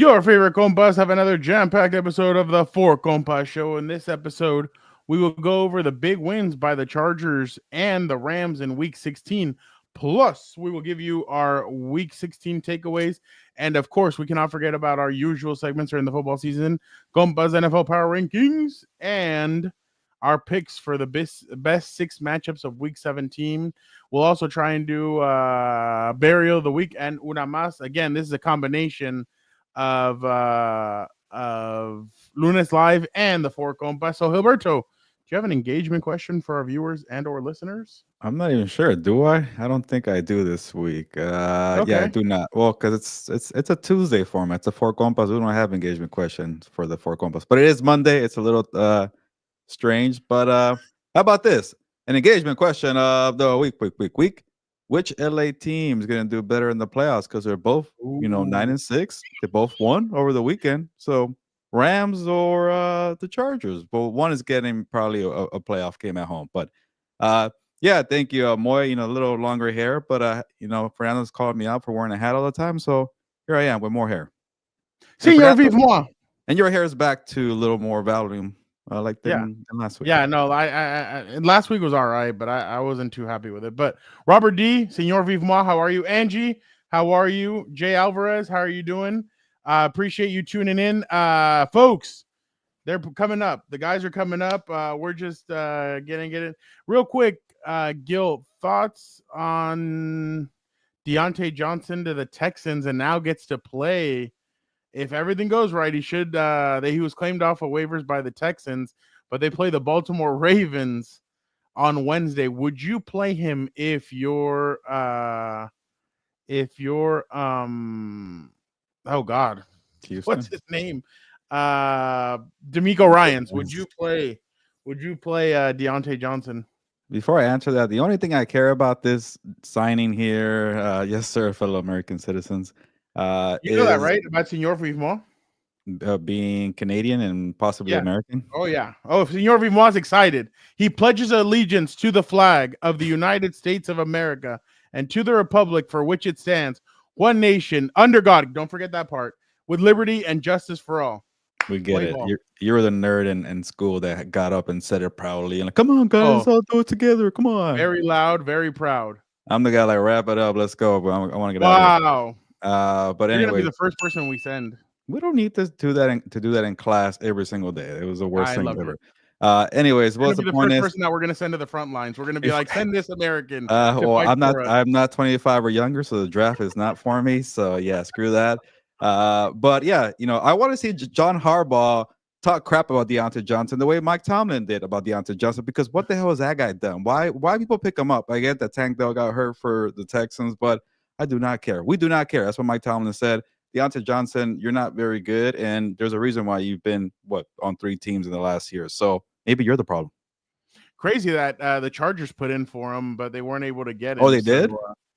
Your favorite compas have another jam-packed episode of the Four Compas Show. In this episode, we will go over the big wins by the Chargers and the Rams in Week 16. Plus, we will give you our Week 16 takeaways. And, of course, we cannot forget about our usual segments during the football season, Compas NFL Power Rankings, and our picks for the best six matchups of Week 17. We'll also try and do Burial of the Week and Una Más. Again, this is a combination of Lunes Live and the Four Compas. So, Gilberto, do you have an engagement question for our viewers and or listeners? I'm not even sure. Do I? I don't think I do this week. Yeah, I do not. Well, because it's a Tuesday format. It's a Four Compas. We don't have engagement questions for the Four Compas, but it is Monday. It's a little strange. But how about this? An engagement question of the week. Which LA team is going to do better in the playoffs? Because they're both, 9-6. They both won over the weekend. So Rams or the Chargers. But one is getting probably a playoff game at home. But yeah, thank you, Moy. A little longer hair, but Fernando's called me out for wearing a hat all the time. So here I am with more hair. Senor Vive Moi. And your hair is back to a little more volume. Than last week. Yeah, no, I last week was all right, but I wasn't too happy with it. But Robert D, Senor Vive Moi, how are you? Angie, how are you? Jay Alvarez, how are you doing? Appreciate you tuning in. Folks, they're coming up. The guys are coming up. We're just getting it. Real quick, Gil, thoughts on Deontay Johnson to the Texans and now gets to play. If everything goes right, he should. He was claimed off of waivers by the Texans, but they play the Baltimore Ravens on Wednesday. Would you play him if you're oh God, Houston? What's his name? D'Amico Ryans. Would you play Deontay Johnson? Before I answer that, the only thing I care about this signing here, yes, sir, fellow American citizens. You know that, right? About Senor Vive Moi? Being Canadian and possibly American. Oh, yeah. Oh, Senor Vive Moi is excited. He pledges allegiance to the flag of the United States of America and to the republic for which it stands, one nation, under God, don't forget that part, with liberty and justice for all. We get it. You're the nerd in school that got up and said it proudly. And like, come on, guys, I'll do it together. Come on. Very loud, very proud. I'm the guy like, wrap it up. Let's go. But I want to get out of here. Wow. But anyway, you're gonna be the first person we send. We don't need to do that in class every single day. It was the worst thing ever. Anyways, what's the point? First person that we're gonna send to the front lines. We're gonna be like, send this American. Well, I'm not 25 or younger, so the draft is not for me. So yeah, screw that. But yeah, I want to see John Harbaugh talk crap about Deontay Johnson the way Mike Tomlin did about Deontay Johnson, because what the hell has that guy done? Why people pick him up? I get that Tank Dell got hurt for the Texans, but I do not care. We do not care. That's what Mike Tomlin said. Deontay Johnson, you're not very good, and there's a reason why you've been on 3 teams in the last year. So maybe you're the problem. Crazy that the Chargers put in for him, but they weren't able to get him. Oh, they did?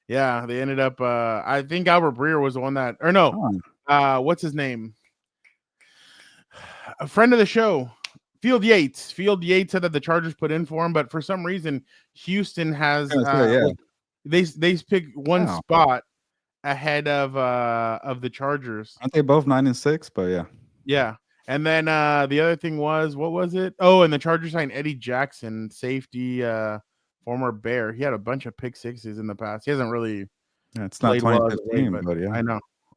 Yeah, they ended up. I think Albert Breer was the one that, or no, what's his name? A friend of the show, Field Yates. Field Yates said that the Chargers put in for him, but for some reason, Houston has. They picked one spot ahead of the Chargers. Aren't they both 9-6? But yeah. Yeah. And then the other thing was, what was it? Oh, and the Chargers signed Eddie Jackson, safety, former Bear. He had a bunch of pick sixes in the past. He hasn't really it's not 2015, but yeah.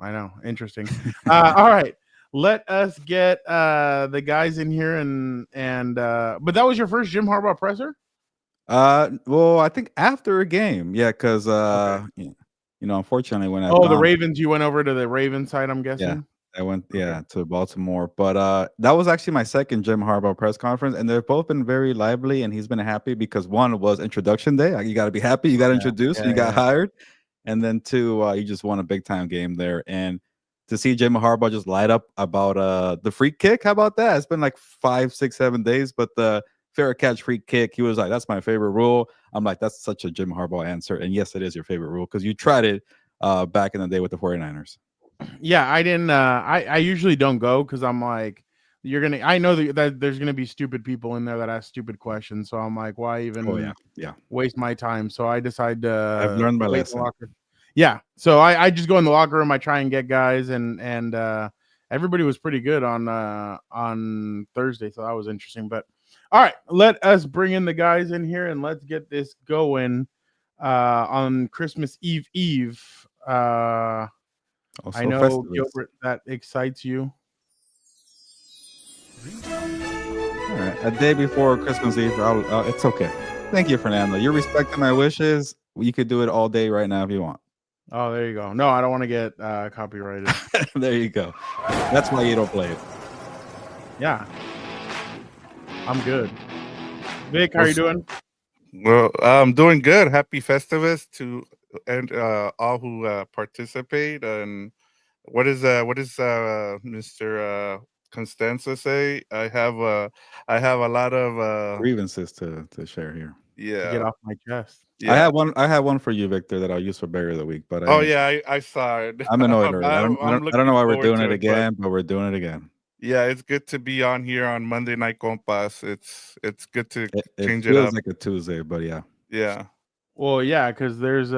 I know. Interesting. All right. Let us get the guys in here and but that was your first Jim Harbaugh presser? Well, I think after a game, yeah, because unfortunately when the Ravens, you went over to the Ravens side, I'm guessing. Yeah, I went to Baltimore, but that was actually my second Jim Harbaugh press conference, and they've both been very lively, and he's been happy because one was introduction day. You got to be happy, you got introduced, and you got hired, and then 2, you just won a big time game there, and to see Jim Harbaugh just light up about the free kick, how about that? It's been like 5, 6, 7 days, but the fair catch free kick, he was like, that's my favorite rule. I'm like, that's such a Jim Harbaugh answer. And yes, it is your favorite rule because you tried it back in the day with the 49ers. Yeah, I didn't. I usually don't go because I'm like, I know that there's gonna be stupid people in there that ask stupid questions. So I'm like, why even waste my time? So I decide to. I've learned my lesson. Yeah, so I just go in the locker room. I try and get guys and everybody was pretty good on Thursday, so that was interesting. But all right, let us bring in the guys in here and let's get this going on Christmas Eve. I know Festivus. Gilbert, that excites you. All right, a day before Christmas Eve, it's okay. Thank you, Fernando. You're respecting my wishes. You could do it all day right now if you want. Oh, there you go. No, I don't want to get copyrighted. There you go. That's why you don't play it. Yeah, I'm good. Vic, how are you doing? Well, I'm doing good. Happy Festivus to all who participate. And what is Mr. Constanza say? I have a lot of grievances to share here. Yeah, to get off my chest. Yeah. I have one for you, Victor, that I'll use for Berry of the Week. But I saw it. I'm annoyed. I don't know why we're doing it again, but we're doing it again. Yeah, it's good to be on here on Monday Night Compas. It's good to change it up. Feels like a Tuesday, but yeah. Yeah. Well, yeah, because there's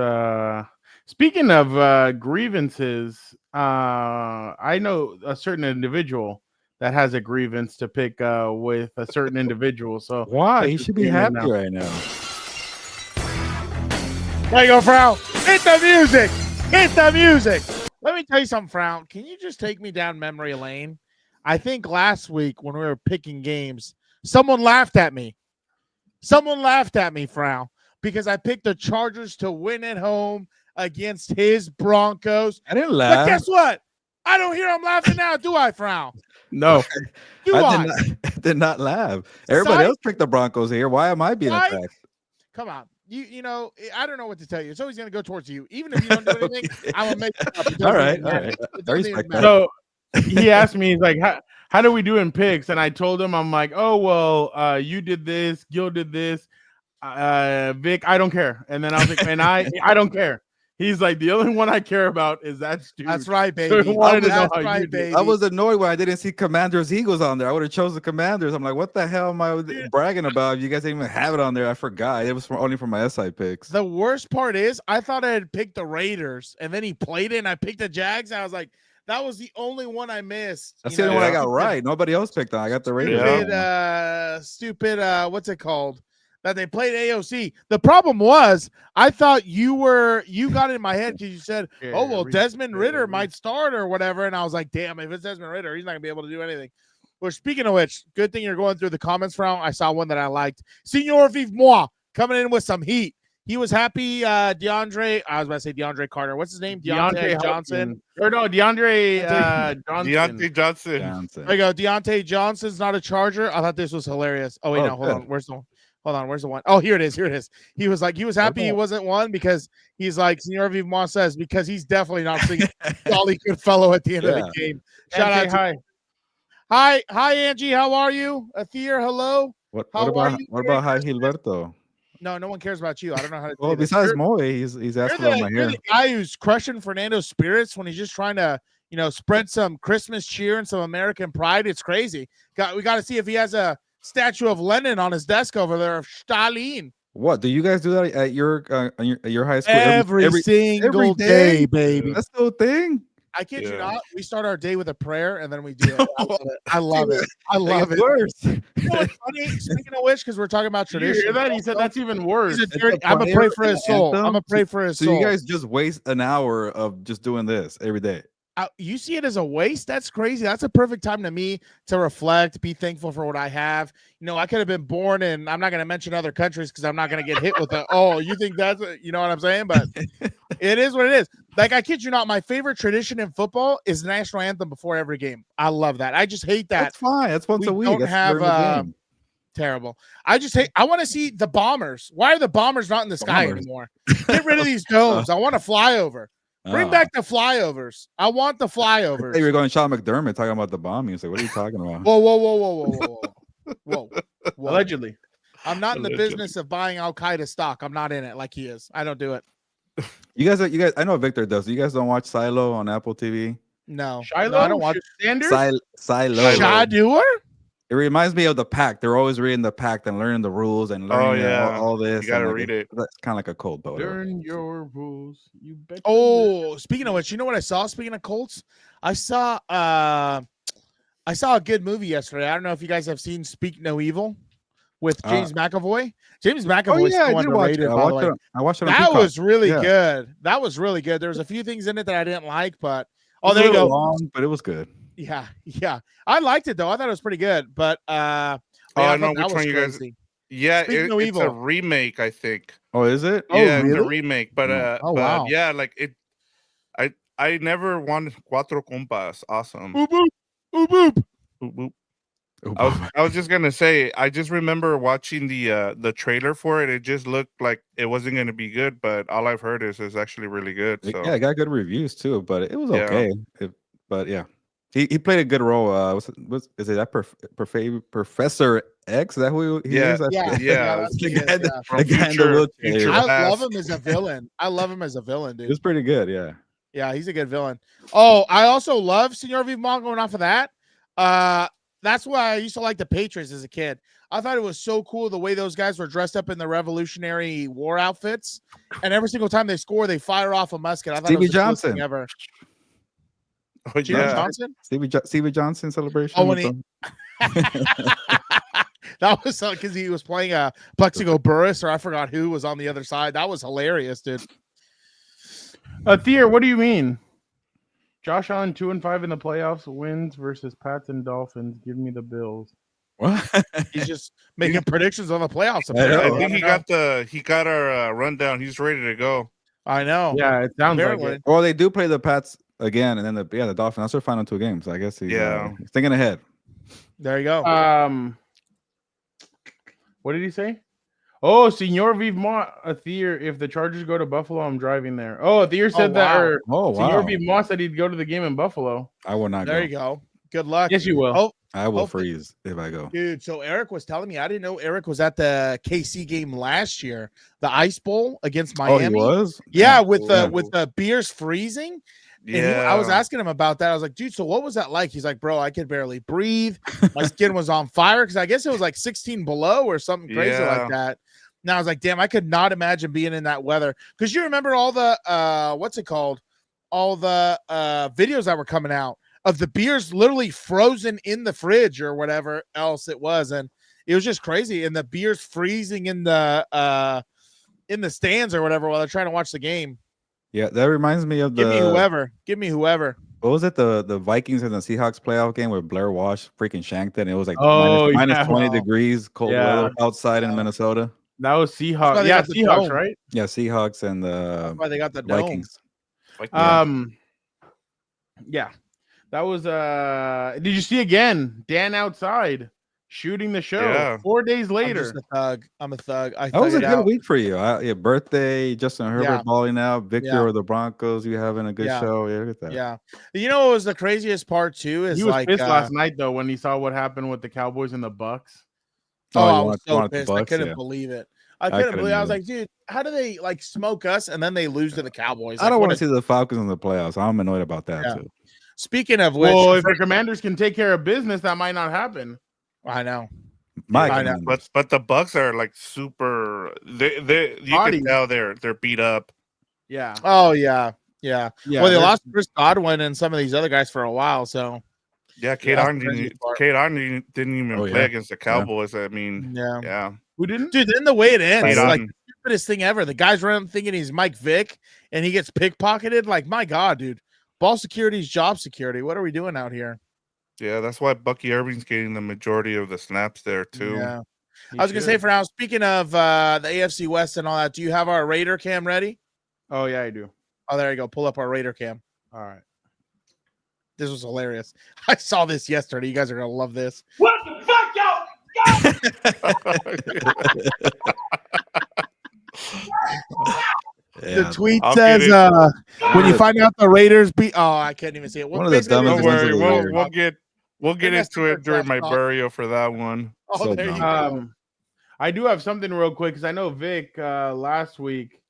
speaking of grievances, I know a certain individual that has a grievance to pick with a certain individual. So why? He should be happy right now. There you go, Frau. Hit the music. Hit the music. Let me tell you something, Frau. Can you just take me down memory lane? I think last week when we were picking games, someone laughed at me. Someone laughed at me, Frau, because I picked the Chargers to win at home against his Broncos. I didn't laugh. But guess what? I don't hear him laughing now, do I, Frau? No. I did not laugh. Everybody else picked the Broncos here. Why am I being attacked? Come on. You know, I don't know what to tell you. It's always going to go towards you. Even if you don't do anything, I'm going to make it up. All right. I respect that. So he asked me, he's like, how do we do in picks? And I told him, I'm like, oh, well, you did this. Gil did this. Vic, I don't care. And then I was like, and I don't care. He's like, the only one I care about is that dude. That's right, baby. So I was annoyed when I didn't see Commanders Eagles on there. I would have chosen the Commanders. I'm like, what the hell am I bragging about? You guys didn't even have it on there. I forgot. It was only for my SI picks. The worst part is I thought I had picked the Raiders, and then he played it, and I picked the Jags, and I was like, that was the only one I missed. That's the only one I got right. Nobody else picked on. I got the Raiders. Stupid, what's it called? That they played AOC. The problem was I thought you got in my head because you said, oh, well, Desmond Ridder might start or whatever. And I was like, damn, if it's Desmond Ridder, he's not going to be able to do anything. Well, speaking of which, good thing you're going through the comments, Frau. I saw one that I liked. Senor Vive Moi coming in with some heat. He was happy. DeAndre Carter. What's his name? Deontay Johnson. Or no, Deontay Johnson. Deontay Johnson. There you go. Deontay Johnson's not a Charger. I thought this was hilarious. Oh, wait, no, hold on. Where's the one? Hold on, where's the one? Oh, here it is. He was like, he was happy he wasn't one because he's like, Senor Vive Moi says, because he's definitely not singing Jolly Good Fellow at the end of the game. Shout out to Hi, Angie. How are you? Athir, hello. What about hi, Gilberto? No one cares about you. I don't know how to. Well, besides Moe, he's asking about my hair. The guy who's crushing Fernando's spirits when he's just trying to, spread some Christmas cheer and some American pride. It's crazy. We got to see if he has a statue of Lenin on his desk over there of Stalin. What do you guys do that at your high school every single day, baby? That's the whole thing. I kid you not. We start our day with a prayer and then we do it. I love it. I love it. Worse. You know what's funny? Speaking of which, because we're talking about tradition. You hear that? He said that's even worse. I'm gonna pray for his soul. I'm gonna pray for his soul. So you guys just waste an hour of just doing this every day. You see it as a waste? That's crazy. That's a perfect time to me to reflect, be thankful for what I have. I could have been born in, I'm not going to mention other countries because I'm not going to get hit with it. Oh, you think that's, you know what I'm saying? But it is what it is. Like, I kid you not, my favorite tradition in football is the national anthem before every game. I love that. I just hate that. That's fine. That's once a week. Don't have terrible. I want to see the bombers. Why are the bombers not in the sky anymore? Get rid of these domes. I want a flyover. Bring back the flyovers. I want the flyovers. Hey, you were going Sean McDermott talking about the bombing. He's like, what are you talking about? Whoa. Allegedly. I'm not in the business of buying Al-Qaeda stock. I'm not in it like he is. I don't do it. You guys, I know Victor does. You guys don't watch Silo on Apple TV? No. Shiloh? No, I don't watch Standard? Silo. Shador? It reminds me of the pack. They're always reading the pack and learning the rules and learning all this. You gotta like, read it. That's kind of like a Colt, but whatever. Learn your rules. You bet. Oh, speaking of which, you know what I saw? Speaking of Colts, I saw a good movie yesterday. I don't know if you guys have seen Speak No Evil with James McAvoy. James McAvoy is so underrated, by the way. I watched it on That Peacock. was really good. That was really good. There was a few things in it that I didn't like, but there you go. Long, but it was good. Yeah. I liked it though. I thought it was pretty good. But I know which one you guys. Yeah, it's a remake, I think. Oh, is it? Yeah, really? it's a remake. But wow. Yeah, like it. I never wanted Cuatro Compas. Awesome. Boop boop. Boop boop. Boop, boop. I was just gonna say, I just remember watching the trailer for it. It just looked like it wasn't gonna be good, but all I've heard is it's actually really good. So yeah, it got good reviews too, but it was okay. But yeah, he played a good role. Is it that Professor X? Is that who he is? Yeah. The guy in the wheelchair. I love him as a villain. Dude. It was pretty good. Yeah, he's a good villain. Oh, I also love Senor Vivmont going off of that. That's why I used to like the Patriots as a kid. I thought it was so cool the way those guys were dressed up in the Revolutionary War outfits, and every single time they score, they fire off a musket. I thought Stevie it was Johnson. the coolest thing ever. Oh, Stevie Johnson? Stevie Johnson celebration. Oh, when he that was because he was playing a Plexico Burris, or I forgot who was on the other side. That was hilarious, dude. Thier, what do you mean? Josh Allen 2-5 in the playoffs, wins versus Pats and Dolphins. Give me the Bills. What? He's just making predictions on the playoffs. I think he got our rundown. He's ready to go. I know. Yeah, it sounds like it. Well, they do play the Pats again, and then the Dolphins. That's their final 2 games. I guess he's thinking ahead. There you go. What did he say? Oh, Senor Vivmont, Thier, if the Chargers go to Buffalo, I'm driving there. Oh, Thier said that. Senor Vivmont said he'd go to the game in Buffalo. I will not. There you go. Good luck. Yes, you will. I will freeze if I go. Dude, so Eric was telling me, I didn't know Eric was at the KC game last year, the Ice Bowl against Miami. Oh, he was? Yeah, with the beers freezing. Yeah. And I was asking him about that. I was like, dude, so what was that like? He's like, bro, I could barely breathe. My skin was on fire because I guess it was like 16 below or something crazy like that. Now I was like, damn, I could not imagine being in that weather. Because you remember all the what's it called? All the videos that were coming out of the beers literally frozen in the fridge or whatever else it was. And it was just crazy. And the beers freezing in the stands or whatever while they're trying to watch the game. Yeah, that reminds me of Give me whoever. What was it? The Vikings and the Seahawks playoff game where Blair Walsh freaking shanked it, and it was like minus 20 degrees, cold weather outside in Minnesota. That was Seahawks. Yeah, Seahawks, right? Yeah, Seahawks and the why they got the Vikings. Yeah. That was did you see again? Dan outside shooting the show 4 days later. I'm a thug. That was a good week for you. Your birthday, Justin Herbert balling out, Victor or the Broncos, you having a good show. Yeah, look at that. Yeah. You know what was the craziest part too? Is he was pissed last night though when he saw what happened with the Cowboys and the Bucks. I was so pissed. I couldn't believe it. I was like, dude, how do they like smoke us and then they lose to the Cowboys? I don't want to see the Falcons in the playoffs. I'm annoyed about that too. Speaking of which, if the Commanders can take care of business, that might not happen. I know. But the Bucks are like super. You can tell they're beat up. Yeah. Oh yeah. Well, they lost Chris Godwin and some of these other guys for a while. So yeah, Kate Arden didn't even play against the Cowboys. I mean, yeah. Who didn't? Dude, then the way it ends, it's like the stupidest thing ever. The guy's running thinking he's Mike Vick, and he gets pickpocketed. Like, my God, dude. Ball security is job security. What are we doing out here? Yeah, that's why Bucky Irving's getting the majority of the snaps there too. Yeah. I was gonna say for now, speaking of the AFC West and all that, do you have our Raider cam ready? Oh yeah, I do. Oh, there you go. Pull up our Raider cam. All right. This was hilarious. I saw this yesterday. You guys are gonna love this. What the fuck, y'all? The tweet says, "When you find out the Raiders beat." Oh, I can't even see it. One of the dumbest. Don't worry, we'll get into it during my burial for that one. Oh, so there you go. I do have something real quick because I know Vic last week,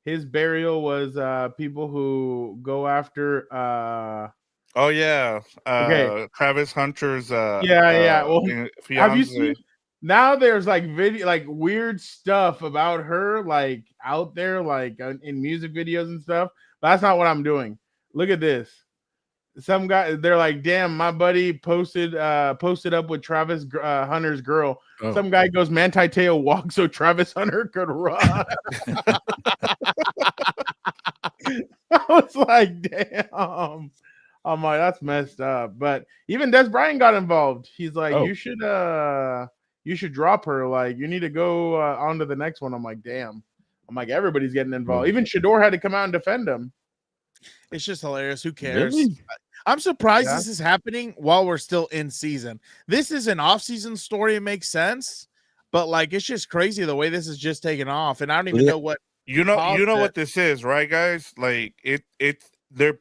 his burial was people who go after Oh yeah, Okay. Travis Hunter's Yeah. Well, have you fiance. seen? Now there's like video, like weird stuff about her, like out there, like in music videos and stuff. But that's not what I'm doing. Look at this. Some guy, they're like, "Damn, my buddy posted up with Travis Hunter's girl." Oh. Some guy goes, "Manti Te'o walk so Travis Hunter could run." I was like, "Damn." I'm like, that's messed up. But even Des Bryant got involved. He's like, Oh. you should drop her. Like, you need to go on to the next one. I'm like, damn. I'm like, everybody's getting involved. Even Shador had to come out and defend him. It's just hilarious. Who cares? Really? I'm surprised this is happening while we're still in season. This is an off-season story. It makes sense, but like it's just crazy the way this is just taking off, and I don't even know what you know what this is, right, guys? Like they're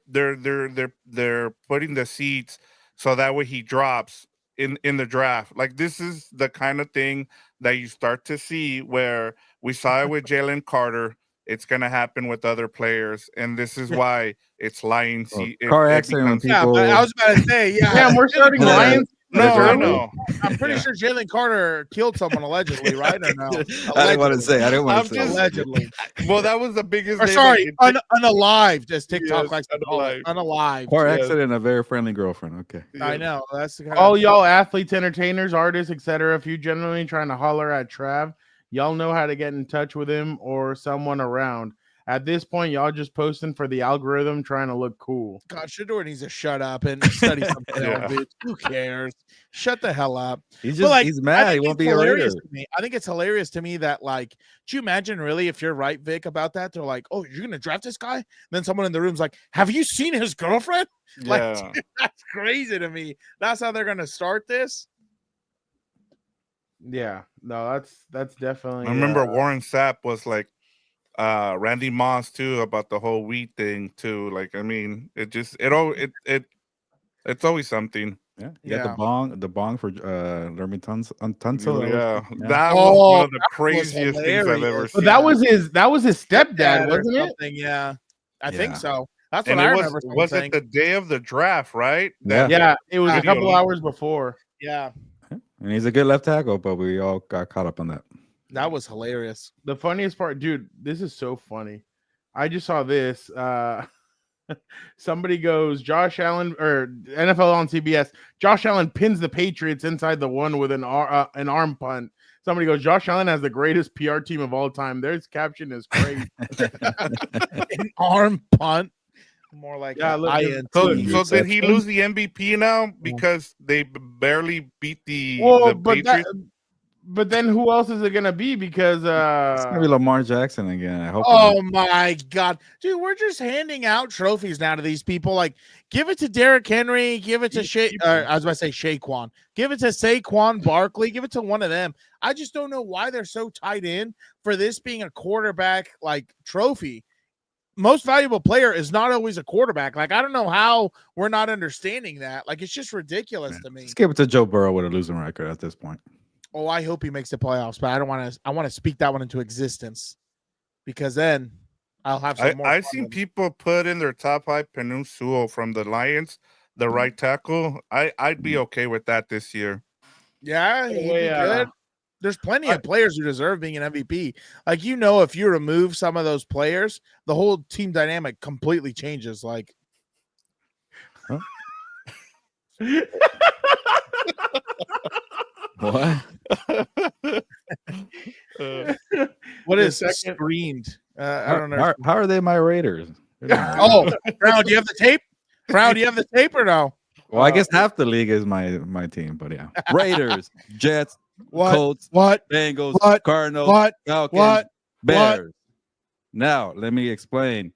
putting the seeds so that way he drops in the draft. Like this is the kind of thing that you start to see where we saw it with Jalen Carter. It's gonna happen with other players, and this is why it's lying. Car accident. People... Yeah, I was about to say, Damn, we're starting Lions. No. I'm pretty sure Jalen Carter killed someone allegedly, right? Or no? Allegedly. I didn't want to say. Allegedly. Well, that was the biggest. Or sorry, unalived, as TikTok likes to call it. Unalived. Car accident, a very friendly girlfriend. Okay. I know. That's the kind all y'all athletes, entertainers, artists, etc. If you generally trying to holler at Trav, y'all know how to get in touch with him or someone around. At this point, y'all just posting for the algorithm, trying to look cool. God, Shador needs to shut up and study something else, bitch. Who cares? Shut the hell up. He's just he's mad. He won't be a Raider. I think it's hilarious to me that, like, do you imagine really if you're right, Vic, about that? They're like, oh, you're gonna draft this guy? And then someone in the room's like, have you seen his girlfriend? Yeah. Like, dude, that's crazy to me. That's how they're gonna start this. Yeah, no, that's definitely. I remember Warren Sapp was like Randy Moss too about the whole weed thing too. Like, I mean, it's always something. Yeah. The bong for Lermy Tunsil. Yeah, that was one of the craziest things I've ever seen. But that was his stepdad, wasn't it? Yeah, I think so. That's what I remember. Was it the day of the draft, right? Yeah, it was a couple hours before. Yeah. And he's a good left tackle, but we all got caught up on that. That was hilarious. The funniest part, dude, this is so funny. I just saw this. Somebody goes, Josh Allen, or NFL on CBS, Josh Allen pins the Patriots inside the one with an arm punt. Somebody goes, Josh Allen has the greatest PR team of all time. Their caption is crazy. An arm punt. More like so did he lose the MVP now because they barely beat the Patriots? But then who else is it gonna be? Because it's gonna be Lamar Jackson again. I hope. Oh my God, dude, we're just handing out trophies now to these people. Like, give it to Derrick Henry, give it to I was about to say Saquon, give it to Saquon Barkley, give it to one of them. I just don't know why they're so tied in for this being a quarterback like trophy. Most valuable player is not always a quarterback. Like, I don't know how we're not understanding that. Like, it's just ridiculous to me. Let's give it to Joe Burrow with a losing record at this point. Oh, I hope he makes the playoffs, but I don't want to. I want to speak that one into existence because then I'll have some more. I've seen people put in their top 5 Penei Sewell from the Lions, the right tackle. I'd be okay with that this year. Yeah, he'd be good. There's plenty of players who deserve being an MVP. Like, you know, if you remove some of those players, the whole team dynamic completely changes. Like, what? What is screened? I don't know. How are they my Raiders? Oh, Brown, do you have the tape? Brown, do you have the tape or no? Well, I guess half the league is my team, but yeah. Raiders, Jets, Colts, Bengals, Cardinals, Falcons, Bears. Now, let me explain.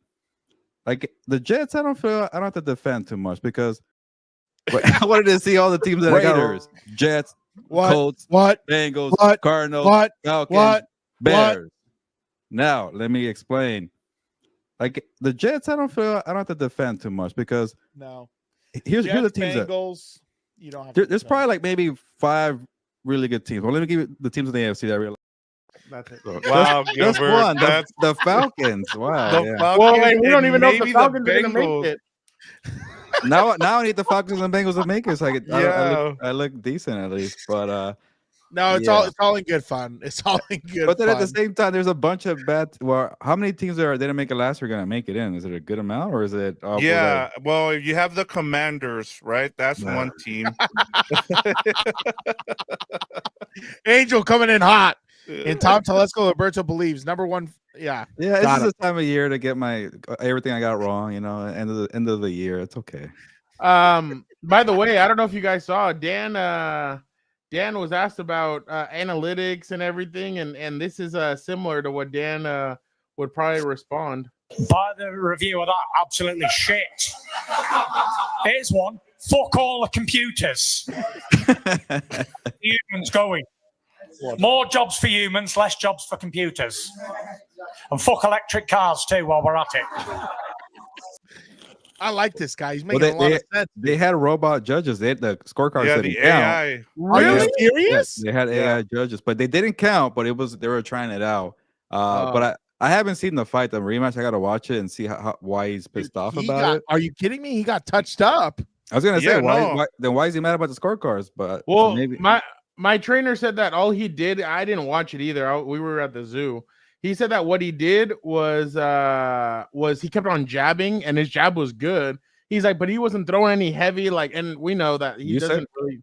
Like the Jets, I don't have to defend too much because I wanted to see all the teams that Raiders, Jets, Colts, Bengals, Cardinals, Falcons, Bears. Now, let me explain. Like the Jets, I don't have to defend too much because here's the teams. Bengals, you don't have. There's probably like maybe 5 really good teams. Well, let me give you the teams in the AFC that I realize. That's it. Wow, just one. The Falcons. Wow. The Falcons, well, we don't even know if the Falcons are going to make it. Now I need the Falcons and Bengals to make it, so Yeah. I look decent at least. But No, it's all in good fun. It's all in good but then fun. at the same time, there's a bunch of bad. Well, how many teams didn't make it last year gonna make it in? Is it a good amount, or is it? Yeah, well, you have the Commanders, right? That's one team. Angel coming in hot. And Tom Telesco Gilberto believes number one. Yeah. Yeah, this is the time of year to get my everything I got wrong. End of the year. It's okay. By the way, I don't know if you guys saw Dan was asked about analytics and everything, and this is similar to what Dan would probably respond. By the review of that, absolutely shit. Here's one. Fuck all the computers. Humans going. More jobs for humans, less jobs for computers. And fuck electric cars too while we're at it. I like this guy. He's making a lot of sense. They had robot judges. They had the scorecards. Yeah, didn't the count. AI. Are you serious? They had AI judges, but they didn't count. But they were trying it out. But I haven't seen the fight, the rematch. I got to watch it and see why he's pissed off about it. Are you kidding me? He got touched up. I was gonna say why is he mad about the scorecards? But well, maybe my trainer said that all he did. I didn't watch it either. We were at the zoo. He said that what he did was he kept on jabbing, and his jab was good. He's like, but he wasn't throwing any heavy, and we know that he doesn't really.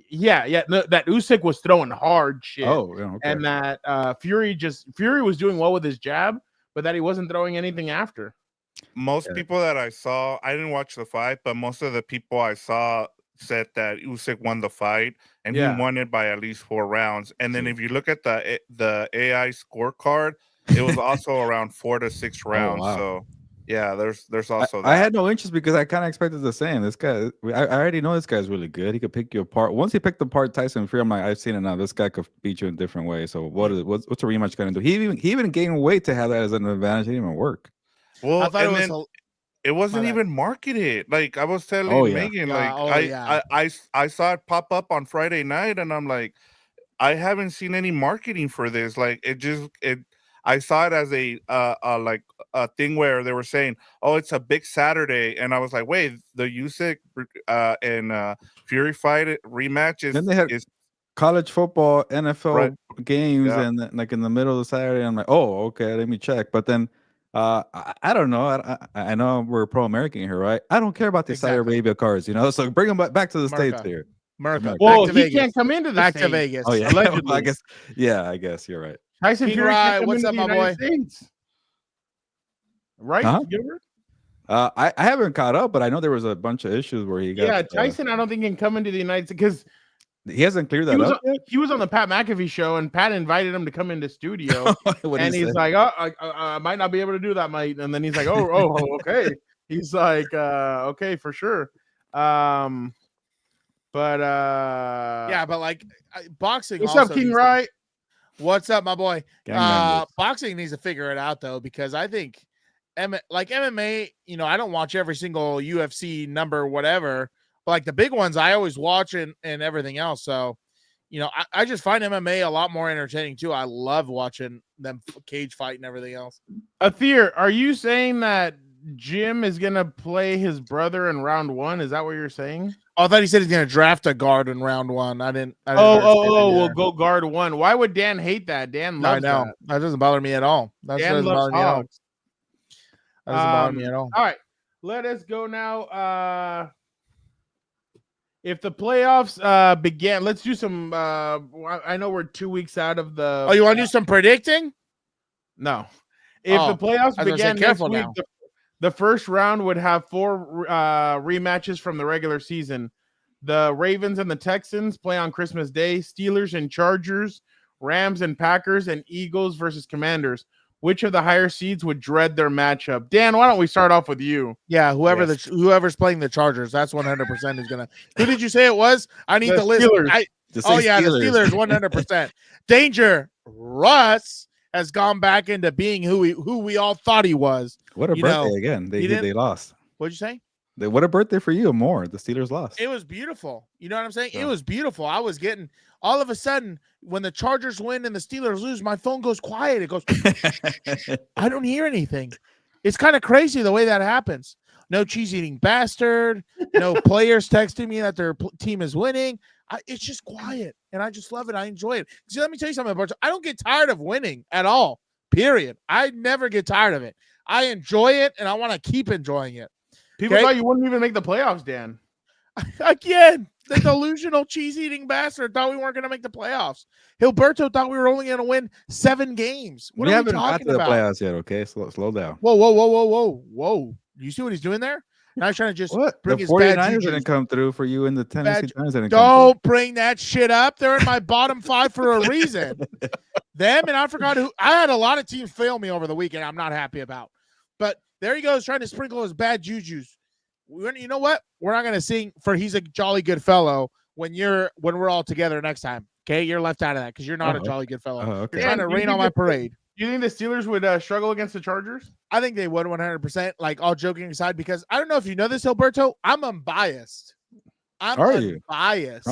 Yeah. No, that Usyk was throwing hard shit. Oh, yeah, okay. And that Fury was doing well with his jab, but that he wasn't throwing anything after. Most people that I saw, I didn't watch the fight, but most of the people I saw said that Usyk won the fight, and he won it by at least 4 rounds. And then if you look at the AI scorecard, it was also around 4 to 6 rounds. Oh, wow. So yeah, there's also that. I had no interest because I kind of expected the same. This guy, I already know this guy's really good. He could pick you apart. Once he picked apart Tyson Fury, I'm like, I've seen it now. This guy could beat you in a different way. So what's a rematch going to do? He even gained weight to have that as an advantage. It didn't even work. Well, it wasn't even marketed. Like I was telling Megan, I saw it pop up on Friday night, and I'm like, I haven't seen any marketing for this. Like I saw it as a thing where they were saying, "Oh, it's a big Saturday," and I was like, "Wait, the Usyk and Fury fight rematch is." Then they had college football, NFL games, and in the middle of Saturday, I'm like, "Oh, okay, let me check." But then. I don't know. I know we're pro-American here, right? I don't care about the Saudi Arabia cards, So bring them back to the States here. Well, he can't come into the States. To Vegas. Oh yeah, allegedly. I guess you're right. Tyson Fury, what's up, my boy? States. Right, Gilbert? I haven't caught up, but I know there was a bunch of issues where he got. Yeah, Tyson. I don't think can come into the United States because. He hasn't cleared that up yet? He was on the Pat McAfee show, and Pat invited him to come into studio. And he's like, "Oh, I might not be able to do that, mate." And then he's like, "Oh, okay." He's like, "Okay, for sure." But boxing. What's up, King Wright? What's up, my boy? Boxing needs to figure it out though, because I think, MMA. I don't watch every single UFC number, whatever. But the big ones, I always watch and everything else. So, I just find MMA a lot more entertaining too. I love watching them cage fight and everything else. Athir, are you saying that Jim is gonna play his brother in round 1? Is that what you're saying? Oh, I thought he said he's gonna draft a guard in round 1. I didn't. We'll go guard 1. Why would Dan hate that? Dan loves that. That doesn't bother me at all. That doesn't bother me at all. That doesn't bother me at all. All right, let us go now. If the playoffs began, let's do some. I know we're 2 weeks out of the. Oh, you want to do some predicting? No. If the playoffs began next week, now. The first round would have 4 rematches from the regular season. The Ravens and the Texans play on Christmas Day. Steelers and Chargers, Rams and Packers, and Eagles versus Commanders. Which of the higher seeds would dread their matchup? Dan, why don't we start off with you? Yeah, whoever's playing the Chargers, that's 100% is gonna. Who did you say it was? I need the list. Steelers. The Steelers, 100%. Danger Russ has gone back into being who we all thought he was. What a birthday again! They lost. What'd you say? What a birthday for you! More the Steelers lost. It was beautiful. You know what I'm saying? Yeah. It was beautiful. I was getting all of a sudden when the Chargers win and the Steelers lose, my phone goes quiet. It goes. I don't hear anything. It's kind of crazy the way that happens. no cheese-eating bastard, no players texting me that their team is winning. It's just quiet, and I just love it. I enjoy it. See, let me tell you something, Bartow. I don't get tired of winning at all, period. I never get tired of it. I enjoy it, and I want to keep enjoying it. People thought you wouldn't even make the playoffs, Dan. Again, the delusional cheese-eating bastard thought we weren't going to make the playoffs. Gilberto thought we were only going to win 7 games. What are we talking about? The playoffs yet, okay? Slow down. Whoa. You see what he's doing there? Now he's trying to just bring his bad 49ers didn't come through for you, and the Tennessee Giants didn't come through. Don't bring that shit up. They're in my bottom 5 for a reason. Them, and I forgot who. I had a lot of teams fail me over the weekend. I'm not happy about. But there he goes, trying to sprinkle his bad jujus. You know what? We're not going to sing for "He's a Jolly Good Fellow" when we're all together next time. Okay, you're left out of that because you're not a jolly good fellow. Okay. You're trying to rain on my parade. Do you think the Steelers would struggle against the Chargers? I think they would 100%. Like, all joking aside, because I don't know if you know this, Gilberto. I'm unbiased. Are you? Unbiased.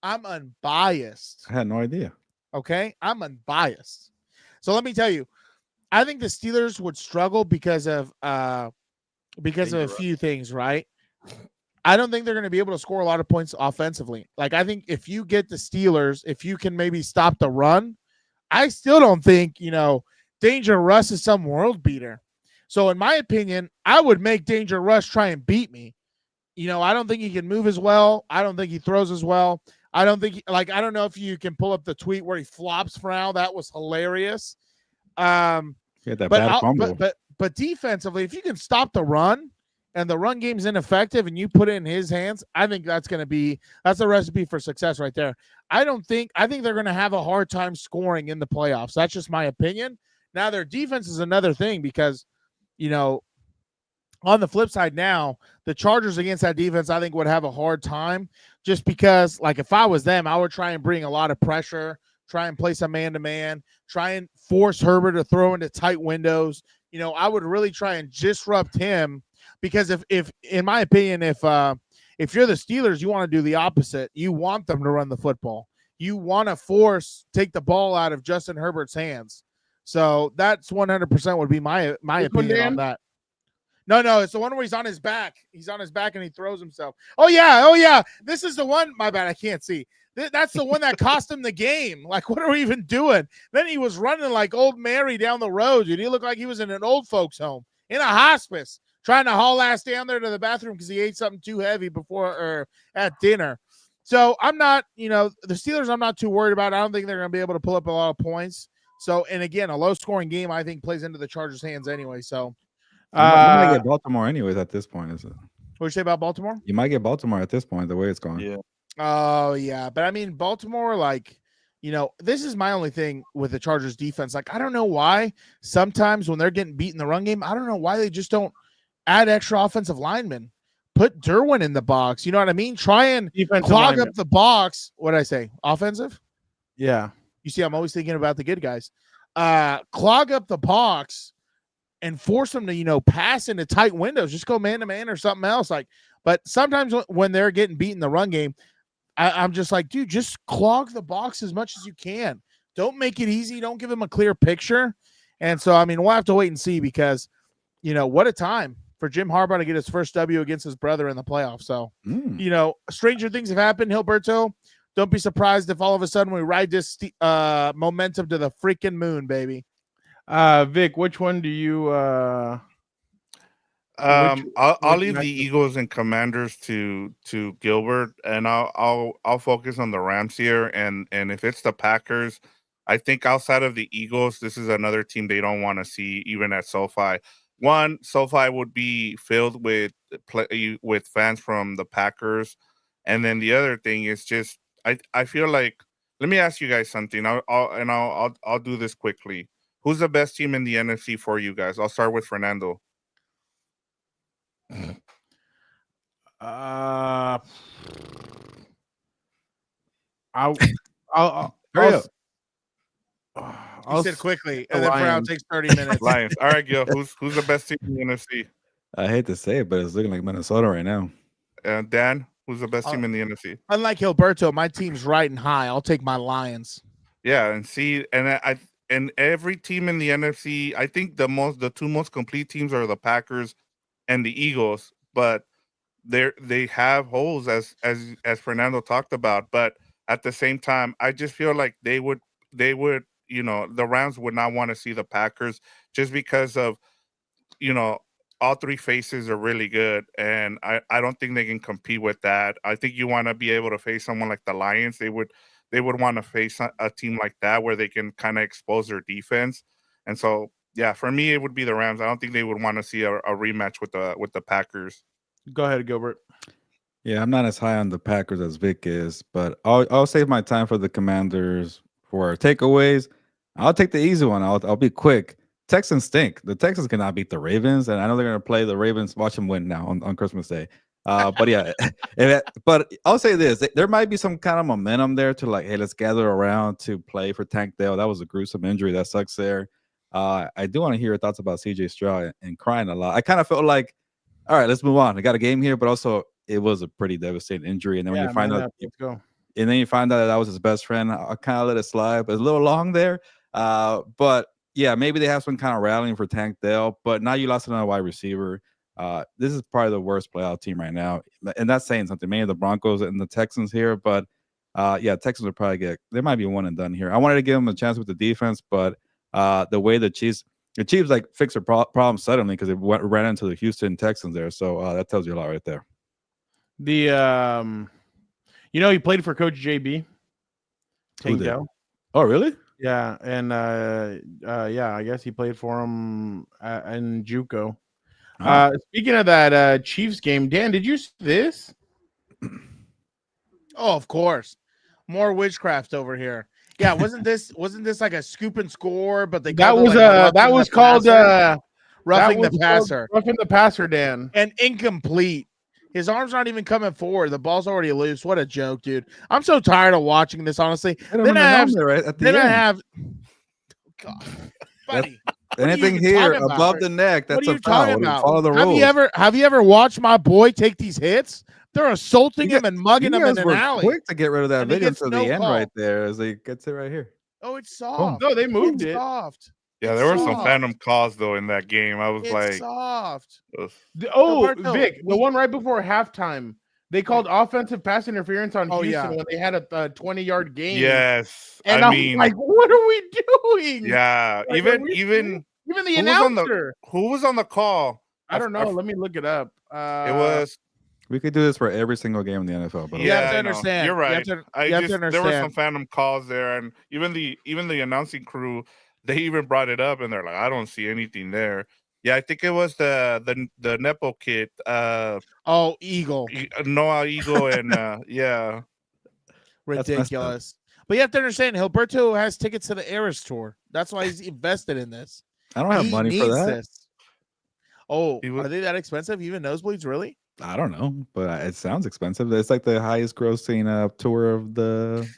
I'm unbiased. I had no idea. Okay, I'm unbiased. So let me tell you, I think the Steelers would struggle because of a few things, right? I don't think they're going to be able to score a lot of points offensively. Like, I think if you get the Steelers, if you can maybe stop the run, I still don't think, Danger Russ is some world beater. So in my opinion, I would make Danger Russ try and beat me. I don't think he can move as well. I don't think he throws as well. I don't know if you can pull up the tweet where he flops for now. That was hilarious. Bad fumble. But defensively, if you can stop the run and the run game's ineffective and you put it in his hands, I think that's a recipe for success right there. I think they're going to have a hard time scoring in the playoffs. That's just my opinion. Now, their defense is another thing because, on the flip side now, the Chargers against that defense, I think would have a hard time just because, like, if I was them, I would try and bring a lot of pressure, try and play some man-to-man, try and force Herbert to throw into tight windows. I would really try and disrupt him because if in my opinion, if you're the Steelers, you want to do the opposite. You want them to run the football. You want to take the ball out of Justin Herbert's hands. So that's 100% would be my opinion on that. No, it's the one where he's on his back. He's on his back and he throws himself. Oh yeah. This is the one. My bad, I can't see. That's the one that cost him the game. Like, what are we even doing? Then he was running like old Mary down the road, dude. He looked like he was in an old folks home, in a hospice, trying to haul ass down there to the bathroom because he ate something too heavy before or at dinner. So I'm not, the Steelers I'm not too worried about. I don't think they're going to be able to pull up a lot of points. So, and again, a low-scoring game, I think, plays into the Chargers' hands anyway. So, you might get Baltimore anyways at this point, is it? What do you say about Baltimore? You might get Baltimore at this point, the way it's going. Yeah. Oh, yeah. But, I mean, Baltimore, this is my only thing with the Chargers' defense. Like, I don't know why sometimes when they're getting beat in the run game, I don't know why they just don't add extra offensive linemen. Put Derwin in the box. You know what I mean? Try and clog up the box. What did I say? Offensive? Yeah. You see, I'm always thinking about the good guys. Clog up the box and force them to, pass into tight windows. Just go man-to-man or something else. But sometimes when they're getting beat in the run game, I'm just like, dude, just clog the box as much as you can. Don't make it easy. Don't give them a clear picture. And so, I mean, we'll have to wait and see because, what a time for Jim Harbaugh to get his first W against his brother in the playoffs. So, stranger things have happened, Gilberto. Don't be surprised if all of a sudden we ride this momentum to the freaking moon, baby. Vic, which one do you I'll leave the Eagles and Commanders to Gilbert, and I'll focus on the Rams here. And if it's the Packers, I think outside of the Eagles, this is another team they don't want to see even at SoFi. One, SoFi would be filled with fans from the Packers, and then the other thing is just I feel like, let me ask you guys something. I'll do this quickly. Who's the best team in the NFC for you guys? I'll start with Fernando. I'll said quickly, and then Brown takes 30 minutes. Lions. All right, Gil. Who's the best team in the NFC? I hate to say it, but it's looking like Minnesota right now. Dan, who's the best team in the NFC? Unlike Gilberto, my team's riding high. I'll take my Lions. Yeah, and every team in the NFC, I think the two most complete teams are the Packers and the Eagles, but they have holes as Fernando talked about. But at the same time, I just feel like they would the Rams would not want to see the Packers just because of all three faces are really good, and I don't think they can compete with that. I think you want to be able to face someone like the Lions. They would want to face a team like that where they can kind of expose their defense. And so, yeah, for me, it would be the Rams. I don't think they would want to see a rematch with the Packers. Go ahead, Gilbert. Yeah, I'm not as high on the Packers as Vic is, but I'll save my time for the Commanders for takeaways. I'll take the easy one. I'll be quick. Texans stink. The Texans cannot beat the Ravens, and I know they're going to play the Ravens. Watch them win now on Christmas Day. But yeah, but I'll say this: there might be some kind of momentum there to like, hey, let's gather around to play for Tank Dell. That was a gruesome injury. That sucks there. I do want to hear your thoughts about CJ Stroud and crying a lot. I kind of felt like, all right, let's move on. I got a game here, but also it was a pretty devastating injury. And then when you find out, let's go. And then you find out that was his best friend, I kind of let it slide. But it's a little long there. But yeah, maybe they have some kind of rallying for Tank Dell, but now you lost another wide receiver. This is probably the worst playoff team right now. And that's saying something. Maybe the Broncos and the Texans here, but yeah, Texans would probably they might be one and done here. I wanted to give them a chance with the defense, but the way the Chiefs like fixed their problem suddenly because they ran into the Houston Texans there. So that tells you a lot right there. He played for Coach JB. Tank Dell. Oh, really? Yeah, and I guess he played for him in JUCO. Speaking of that Chiefs game, Dan, did you see this? Oh, of course. More witchcraft over here. Yeah, wasn't this like a scoop and score? But that was called roughing the passer. Roughing the passer, Dan. And incomplete. His arm's not even coming forward. The ball's already loose. What a joke, dude. I'm so tired of watching this, honestly. Then I have God, buddy. Anything here above the neck, that's a foul. Follow the rules. Have you ever watched my boy take these hits? They're assaulting him and mugging him in an alley. Quick to get rid of that video to the end right there as he gets it right here. Oh, it's soft. No, they moved it. Soft. Yeah, there were some phantom calls though in that game. I was soft. Gilberto, Vic, the one right before halftime, they called offensive pass interference on Houston when they had a 20-yard game. Yes, and I mean, like, what are we doing? Yeah, like, even the announcer. Who was on the call? I don't know. Let me look it up. It was. We could do this for every single game in the NFL. But you have to understand. You're right. You have to understand. There were some phantom calls there, and even the announcing crew. They even brought it up, and they're like, "I don't see anything there." Yeah, I think it was the Nepo kid. Eagle. Noah Eagle, and yeah, ridiculous. But you have to understand, Gilberto has tickets to the Eras tour. That's why he's invested in this. I don't have money for that. This. Oh, are they that expensive? Even nosebleeds, really? I don't know, but it sounds expensive. It's like the highest grossing tour of the.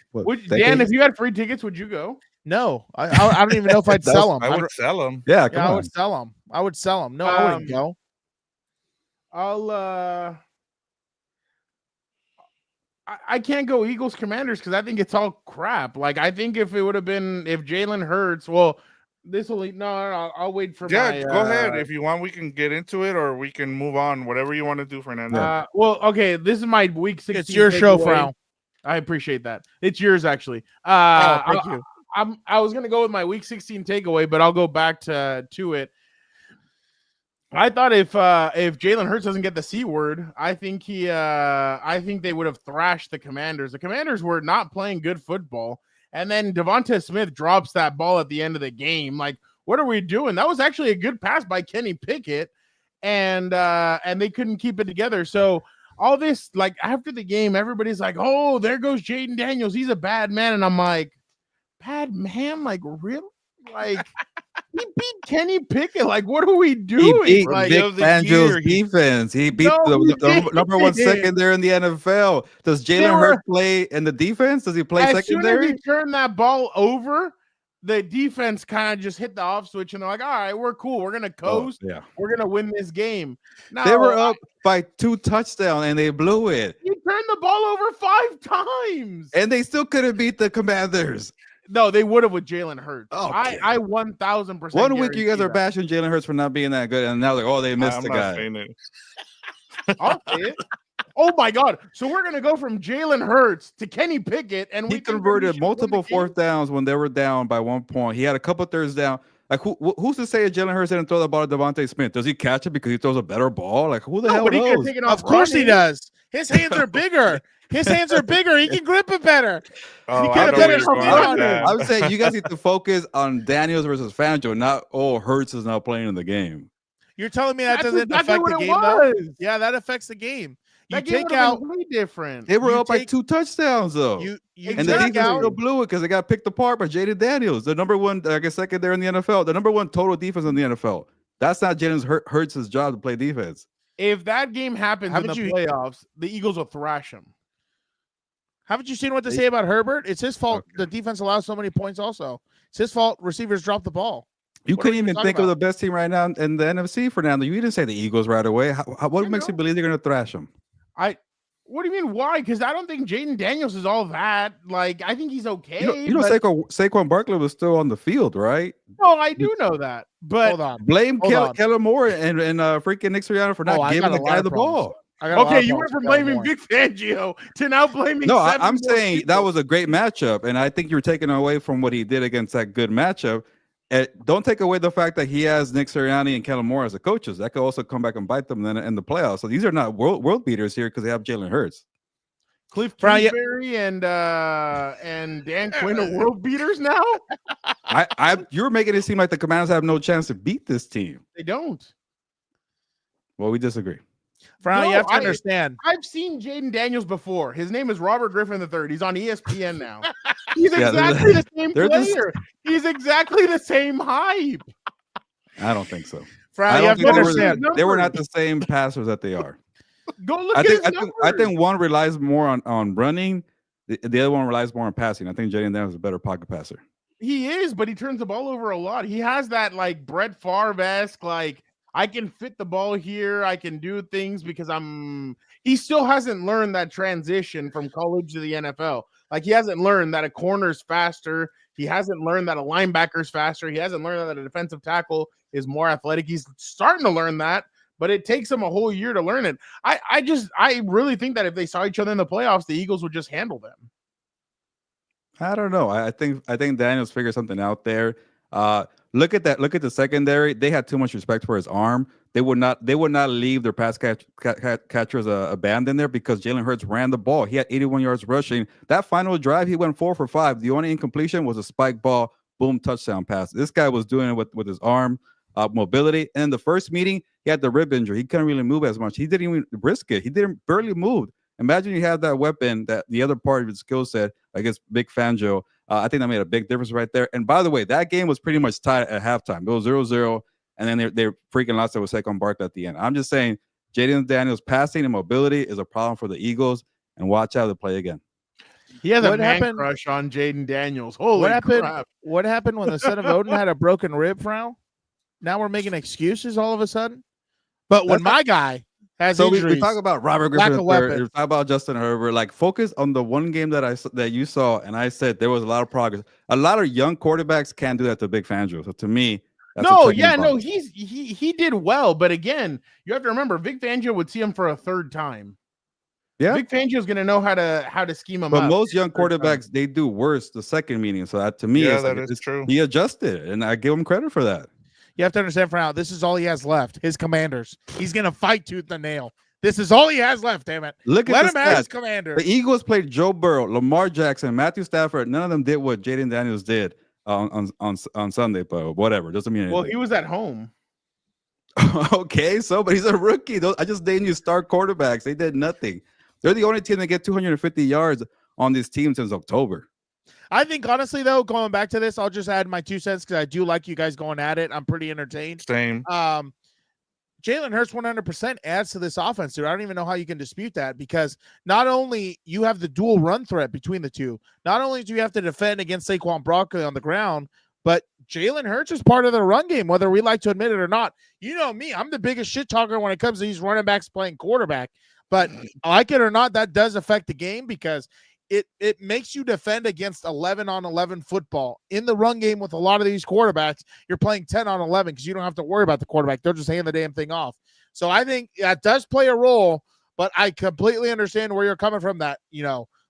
Dan, if you had free tickets, would you go? No, I don't even know if I'd sell them. I would sell them. Yeah, come on. I would sell them. No, I wouldn't go. I can't go Eagles Commanders because I think it's all crap. Like, I think if Jalen Hurts, I'll wait for my. Go ahead. If you want, we can get into it or we can move on. Whatever you want to do, Fernando. Okay. This is my week 16. It's your show, Frau. I appreciate that. It's yours, actually. Thank you. I was gonna go with my week 16 takeaway, but I'll go back to it. I thought if Jalen Hurts doesn't get the C word, I think they would have thrashed the Commanders. The Commanders were not playing good football, and then Devonta Smith drops that ball at the end of the game. Like, what are we doing? That was actually a good pass by Kenny Pickett, and they couldn't keep it together. So all this, like, after the game, everybody's like, "Oh, there goes Jayden Daniels. He's a bad man," and I'm like, bad man? Like, really? Like, he beat Kenny Pickett. Like, what are we doing? He beat like, Vic Fangio's defense. He beat the number one secondary in the NFL. Does Jalen Hurts play in the defense? Does he play secondary? As soon as he turned that ball over, the defense kind of just hit the off switch, and they're like, all right, we're cool. We're going to coast. Yeah. We're going to win this game. No, they were up by 2 touchdowns, and they blew it. You turned the ball over 5 times. And they still couldn't beat the Commanders. No, they would have with Jalen Hurts. Okay. I 1,000%. 1 week you guys are that. bashing Jalen Hurts for not being that good, and now like, oh, they missed I'm the not guy. saying it. I'll say it. Oh my God! So we're gonna go from Jalen Hurts to Kenny Pickett, and He converted multiple fourth downs when they were down by 1 point. He had a couple thirds down. Like who's to say Jalen Hurts didn't throw the ball to Devontae Smith? Does he catch it because he throws a better ball? Like who the hell knows? Of course he does. His hands are bigger. His hands are bigger. He can grip it better. Oh, get I a know better where you're going speed with on that. I'm saying you guys need to focus on Daniels versus Fangio, not Hurts is now playing in the game. You're telling me that That's doesn't exactly affect what the it game, was. though? Yeah, that affects the game. You That game take would've out been way different. They were You up by take- 2 touchdowns though. you And the take defense out still blew it because they got picked apart by Jayden Daniels, the number one, I guess, second there in the NFL, the number one total defense in the NFL. That's not Jalen Hurts' job to play defense. If that game happens in the playoffs, the Eagles will thrash him. Haven't you seen what they say about Herbert? It's his fault. The defense allows so many points also. It's his fault receivers drop the ball. You What are couldn't we even talking think of about? the best team right now in the NFC, Fernando. You didn't say the Eagles right away. What makes you believe they're going to thrash them? What do you mean? Why? Because I don't think Jayden Daniels is all that. Like, I think he's okay. You know but- Saquon Barkley was still on the field, right? No, I do know that. But Hold on. Blame Hold on. Kellen Moore and freaking Nick Sirianni for not I giving got the a lot guy of the problems. ball. I got a lot okay, of you went problems from with Kellen blaming Moore. Vic Fangio to now blaming. No, seven I'm more saying people. that was a great matchup, and I think you're taking away from what he did against that good matchup. Don't take away the fact that he has Nick Sirianni and Kellen Moore as the coaches. That could also come back and bite them in the playoffs. So these are not world beaters here because they have Jalen Hurts. Cliff Brian, Kingsbury and Dan Quinn are world beaters now. You're making it seem like the Commanders have no chance to beat this team. They don't. Well, we disagree. Brown, No, you have to understand. I've seen Jayden Daniels before. His name is Robert Griffin III. He's on ESPN now. He's Yeah, exactly the same they're just- player. He's exactly the same hype. I don't think so. Brown, you have to think understand. They were not the same passers that they are. Go look I at think his I think one relies more on running. The other one relies more on passing. I think Jayden Daniels is a better pocket passer. He is, but he turns the ball over a lot. He has that like Brett Favre-esque, like I can fit the ball here. I can do things because he still hasn't learned that transition from college to the NFL. Like he hasn't learned that a corner's faster. He hasn't learned that a linebacker's faster. He hasn't learned that a defensive tackle is more athletic. He's starting to learn that, but it takes him a whole year to learn it. I really think that if they saw each other in the playoffs, the Eagles would just handle them. I don't know. I think Daniels figured something out there. Look at that. Look at the secondary. They had too much respect for his arm. They would not leave their pass catchers abandoned there because Jalen Hurts ran the ball. He had 81 yards rushing. That final drive, he went 4 for 5. The only incompletion was a spike ball, boom, touchdown pass. This guy was doing it with his arm mobility. And in the first meeting, he had the rib injury. He couldn't really move as much. He didn't even risk it. He didn't barely move. Imagine you have that weapon, that the other part of his skill set against Big Fangio. I think that made a big difference right there. And by the way, that game was pretty much tied at halftime. It was 0-0, and then they freaking lost it with Saquon Barkley at the end. I'm just saying, Jayden Daniels' passing and mobility is a problem for the Eagles, and watch how they play again. He has a What man happened- crush on Jayden Daniels. Holy crap. What happened when the son of Odin had a broken rib, Frau? Now we're making excuses all of a sudden. But when my guy has So injuries, we talk about Robert lack Griffin of III, weapon. we talk about Justin Herbert. Like, focus on the one game that you saw, and I said there was a lot of progress. A lot of young quarterbacks can't do that to Big Fangio. So to me, that's a check in the box. he did well, but again, you have to remember Vic Fangio would see him for a third time. Yeah. Vic Fangio's going to know how to scheme him But up. most young third time. quarterbacks, they do worse the second meeting. So that, to me, Yeah, it's that like, is it's- true. He adjusted, and I give him credit for that. you have to understand, Frau, this is all he has left. His Commanders. He's going to fight tooth and nail. This is all he has left, damn it. Look Let at him the have his stats. Commanders. The Eagles played Joe Burrow, Lamar Jackson, Matthew Stafford. None of them did what Jayden Daniels did on Sunday, but whatever. Doesn't mean anything. Well, he was at home. Okay, but he's a rookie. I just named you star quarterbacks. They did nothing. They're the only team that get 250 yards on this team since October. I think, honestly, though, going back to this, I'll just add my 2 cents because I do like you guys going at it. I'm pretty entertained. Same. Jalen Hurts 100% adds to this offense, dude. I don't even know how you can dispute that because not only you have the dual run threat between the two, not only do you have to defend against Saquon Barkley on the ground, but Jalen Hurts is part of the run game, whether we like to admit it or not. You know me, I'm the biggest shit talker when it comes to these running backs playing quarterback. But like it or not, that does affect the game because it makes you defend against 11-on-11 football. In the run game with a lot of these quarterbacks, you're playing 10-on-11 because you don't have to worry about the quarterback. They'll just hand the damn thing off. So I think that does play a role, but I completely understand where you're coming from that,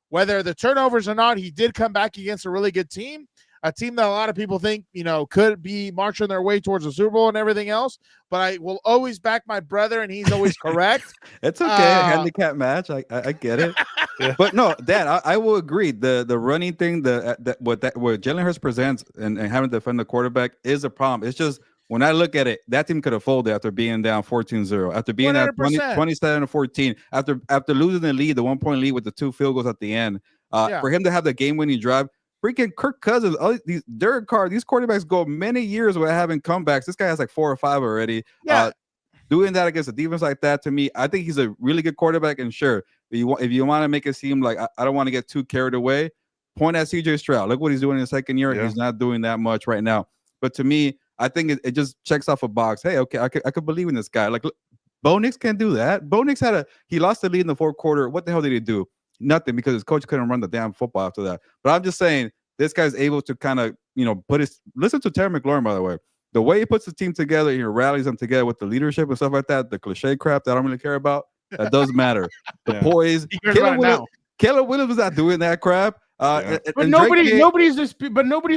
whether the turnovers or not, he did come back against a really good team, a team that a lot of people think, could be marching their way towards the Super Bowl and everything else. But I will always back my brother, and he's always correct. It's okay. Handicap match. I get it. Yeah. But no, Dad, I will agree. The running thing, what Jalen Hurts presents and having to defend the quarterback is a problem. It's just when I look at it, that team could have folded after being down 14-0, after being down 27-14, after losing the lead, the 1-point lead with the 2 field goals at the end. For him to have the game-winning drive, freaking Kirk Cousins, these Derek Carr, these quarterbacks go many years without having comebacks. This guy has like 4 or 5 already. Yeah. Doing that against a defense like that, to me, I think he's a really good quarterback. And sure, if you want to make it seem like I don't want to get too carried away, point at CJ Stroud. Look what he's doing in the second year. Yeah. He's not doing that much right now. But to me, I think it just checks off a box. Hey, okay, I could believe in this guy. Like, look, Bo Nix can't do that. Bo Nix he lost the lead in the 4th quarter. What the hell did he do? Nothing, because his coach couldn't run the damn football after that. But I'm just saying, this guy's able to kind of, listen to Terry McLaurin, by the way. The way he puts the team together, he rallies them together with the leadership and stuff like that, the cliche crap that I don't really care about, that does matter. The poise. Caleb Williams is not doing that crap. But nobody's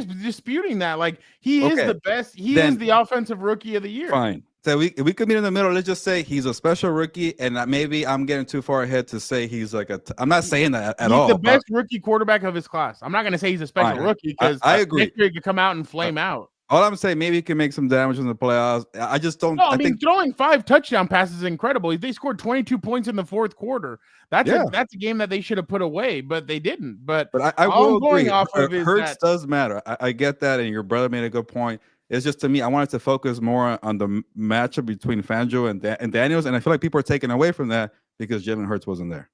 disputing that. Like, he is the best. He is the offensive rookie of the year. Fine. So we could meet in the middle. Let's just say he's a special rookie, and maybe I'm getting too far ahead to say he's like I'm not saying that at all. He's the best rookie quarterback of his class. I'm not going to say he's a special rookie because I agree. Next year he could come out and flame out. All I'm saying, maybe he can make some damage in the playoffs. I just don't. No, I mean, throwing 5 touchdown passes is incredible. They scored 22 points in the 4th quarter. That's a game that they should have put away, but they didn't. But I will agree. Hurts does matter. I get that, and your brother made a good point. It's just, to me, I wanted to focus more on the matchup between Fangio and Daniels, and I feel like people are taken away from that because Jalen Hurts wasn't there.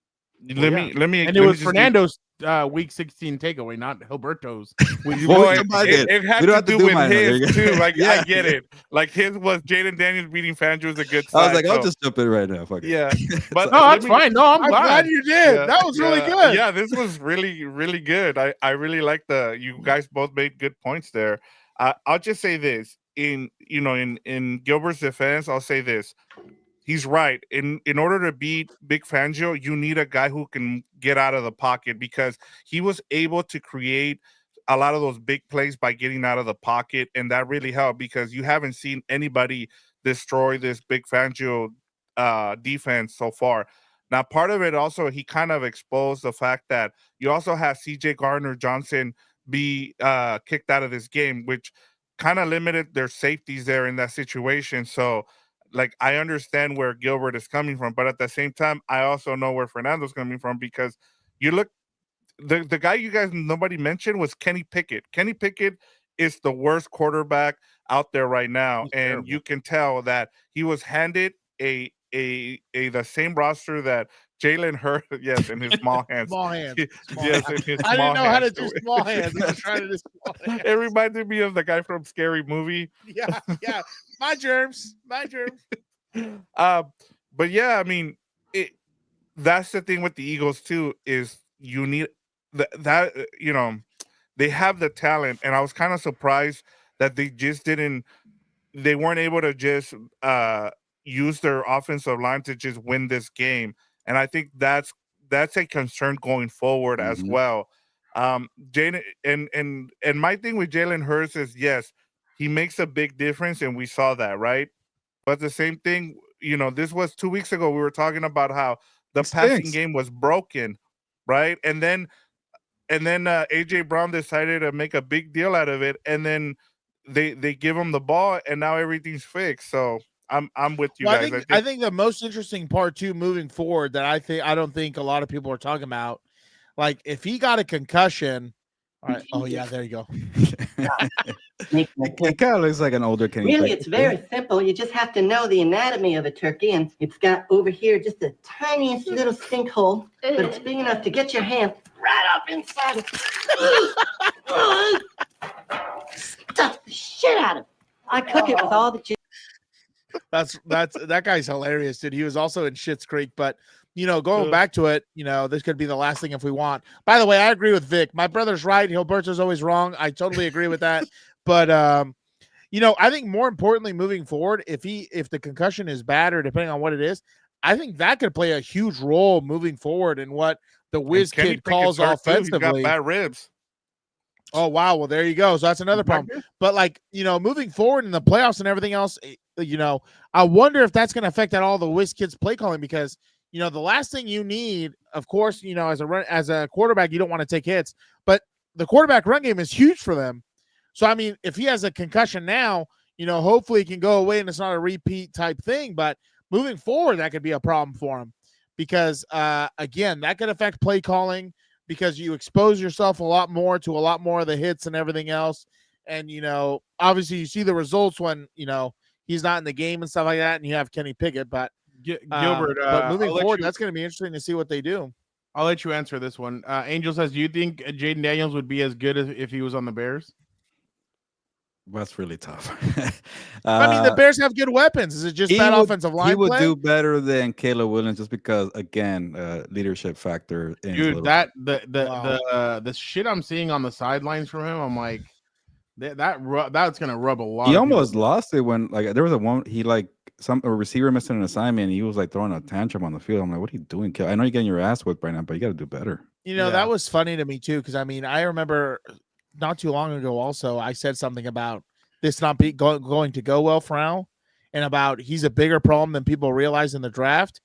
Let me. And it was Fernando's week 16 takeaway, not Gilberto's. It had to do with his too. Like, I get it. Like, his was Jayden Daniels beating Fangio is a good side. I was like, I'll just jump in right now. Fuck it. Yeah, but no, that's fine. No, I'm glad you did. Yeah, that was really good. Yeah, this was really, really good. I really like you guys both made good points there. I'll just say this in Gilbert's defense. I'll say this. He's right. In order to beat Big Fangio, you need a guy who can get out of the pocket, because he was able to create a lot of those big plays by getting out of the pocket, and that really helped because you haven't seen anybody destroy this Big Fangio defense so far. Now, part of it also, he kind of exposed the fact that you also have C.J. Gardner-Johnson be kicked out of this game, which kind of limited their safeties there in that situation. So, like, I understand where Gilbert is coming from, but at the same time, I also know where Fernando's coming from, because you look, the guy you guys nobody mentioned was Kenny Pickett. Kenny Pickett is the worst quarterback out there right now, and terrible. You can tell that he was handed the same roster that Jalen Hurts, yes, in his small hands. Small hands. Yes, in his I small didn't know hands. how to do small hands. I was trying to do small hands. It reminded me of the guy from Scary Movie. Yeah. My germs. But yeah, I mean, that's the thing with the Eagles too, is you need that they have the talent, and I was kind of surprised that they weren't able to just use their offensive line to just win this game. And I think that's a concern going forward as well. Jalen and my thing with Jalen Hurts is, yes, he makes a big difference, and we saw that, right? But the same thing, this was 2 weeks ago. We were talking about how the passing game was broken, right? And then AJ Brown decided to make a big deal out of it, and then they give him the ball, and now everything's fixed. So I'm with you guys. I think the most interesting part too, moving forward, that I don't think a lot of people are talking about, like, if he got a concussion. All right. Oh yeah, there you go. It kind of looks like an older Kenny. Really, it's very simple. You just have to know the anatomy of a turkey, and it's got over here just the tiniest little sinkhole, but it's big enough to get your hand right up inside it. Stuff the shit out of it. I cook it with all the that guy's hilarious, dude. He was also in Schitt's Creek, but going back to it, this could be the last thing if we want. By the way, I agree with Vic. My brother's right. Gilberto's always wrong. I totally agree with that. But I think more importantly, moving forward, if the concussion is bad or depending on what it is, I think that could play a huge role moving forward in what the whiz kid calls offensively. He's got bad ribs. Oh, wow. Well, there you go. So that's another problem. But moving forward in the playoffs and everything else, I wonder if that's going to affect all the whiz kids play calling because, the last thing you need, of course, as a quarterback, you don't want to take hits, but the quarterback run game is huge for them. So, I mean, if he has a concussion now, hopefully he can go away and it's not a repeat type thing, but moving forward, that could be a problem for him because, again, that could affect play calling because you expose yourself a lot more to a lot more of the hits and everything else. And, obviously you see the results when, he's not in the game and stuff like that, and you have Kenny Pickett. But Gilbert, but moving forward, that's going to be interesting to see what they do. I'll let you answer this one. Angel says, do you think Jayden Daniels would be as good as if he was on the Bears? That's really tough. I mean, the Bears have good weapons. Is it just that offensive line? He would play? do better than Caleb Williams just because, again, leadership factor. Dude, the shit I'm seeing on the sidelines from him, I'm like, that's gonna rub a lot. He almost lost it when there was a receiver missing an assignment and he was throwing a tantrum on the field. I'm like, what are you doing, Caleb? I know you're getting your ass whipped right now, but you got to do better. That was funny to me too because I mean, I remember. Not too long ago, also, I said something about this not going to go well for Al and about he's a bigger problem than people realize in the draft.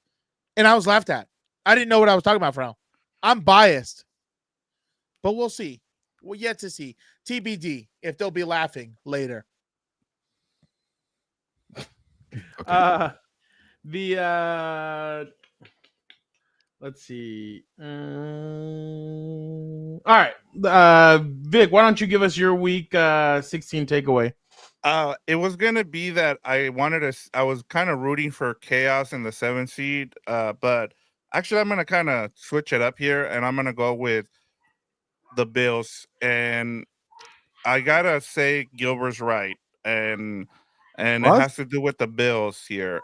And I was laughed at. I didn't know what I was talking about for Al. I'm biased. But we'll see. We're yet to see. TBD if they'll be laughing later. Okay. Let's see. All right. Vic, why don't you give us your week 16 takeaway? It was going to be that I was kind of rooting for chaos in the 7th seed. But actually I'm going to kind of switch it up here and I'm going to go with the Bills. And I got to say Gilbert's right. And it has to do with the Bills here.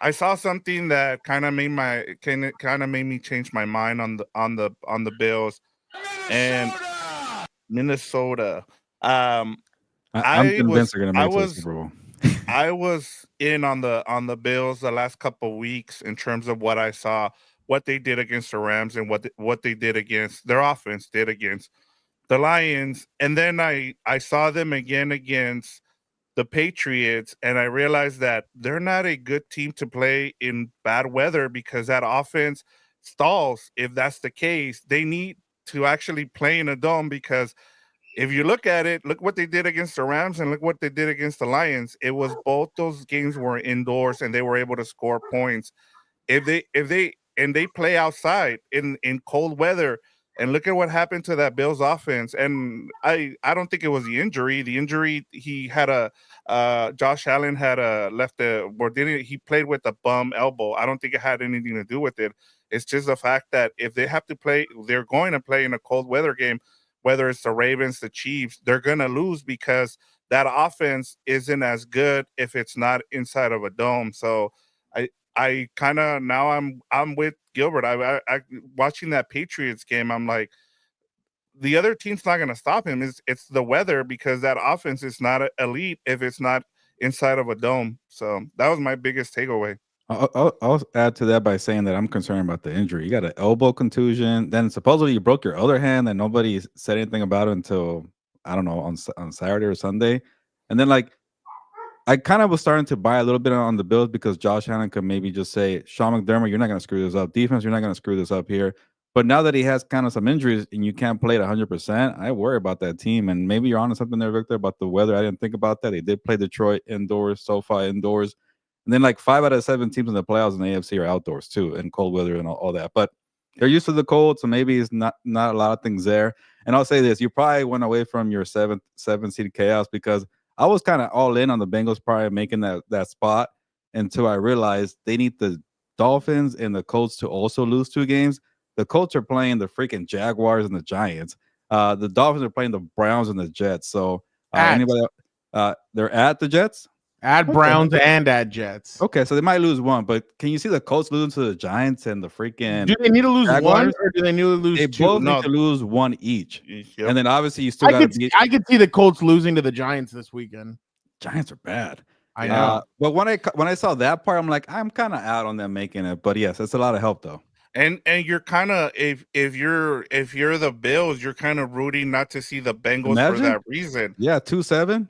I saw something that kind of made me change my mind on the Bills and Minnesota. I'm convinced they're going to make the Super Bowl. I was in on the Bills the last couple of weeks in terms of what I saw, what they did against the Rams and what they did against their offense did against the Lions, and then I saw them again against the Patriots, and I realized that they're not a good team to play in bad weather because that offense stalls. If that's the case, they need to actually play in a dome because if you look at it, look what they did against the Rams and look what they did against the Lions. It was both those games were indoors and they were able to score points. If they play outside in cold weather, and look at what happened to that Bills offense. And I don't think it was the injury. The injury, he had Josh Allen had he played with a bum elbow. I don't think it had anything to do with it. It's just the fact that if they have to play, they're going to play in a cold weather game, whether it's the Ravens, the Chiefs, they're going to lose because that offense isn't as good if it's not inside of a dome. So I kind of now I'm with Gilbert. I watching that Patriots game, I'm like, the other team's not going to stop him. It's the weather because that offense is not elite if it's not inside of a dome. So that was my biggest takeaway. I'll add to that by saying that I'm concerned about the injury. You got an elbow contusion, then supposedly you broke your other hand, and nobody said anything about it until I don't know on Saturday or Sunday, and then I kind of was starting to buy a little bit on the Bills because Josh Allen could maybe just say, Sean McDermott, you're not going to screw this up. Defense, you're not going to screw this up here. But now that he has kind of some injuries and you can't play at 100%, I worry about that team. And maybe you're onto something there, Victor, about the weather. I didn't think about that. They did play Detroit indoors, SoFi indoors. And then 5 out of 7 teams in the playoffs in the AFC are outdoors too, in cold weather and all that. But they're used to the cold, so maybe it's not a lot of things there. And I'll say this, you probably went away from your 7 seed chaos because I was kind of all in on the Bengals probably making that spot until I realized they need the Dolphins and the Colts to also lose 2 games. The Colts are playing the freaking Jaguars and the Giants. The Dolphins are playing the Browns and the Jets. So anybody they're at the Jets? At Browns and at Jets. Okay, so they might lose one, but can you see the Colts losing to the Giants and the freaking? Do they need to lose Jaguars? one or do they need to lose They two? both need to lose one each, and then obviously you still got to beat. I could see the Colts losing to the Giants this weekend. Giants are bad. I know, but when I saw that part, I'm like, I'm kind of out on them making it. But yes, it's a lot of help though. And you're kind of if you're the Bills, you're kind of rooting not to see the Bengals for that reason. Yeah, 2-7.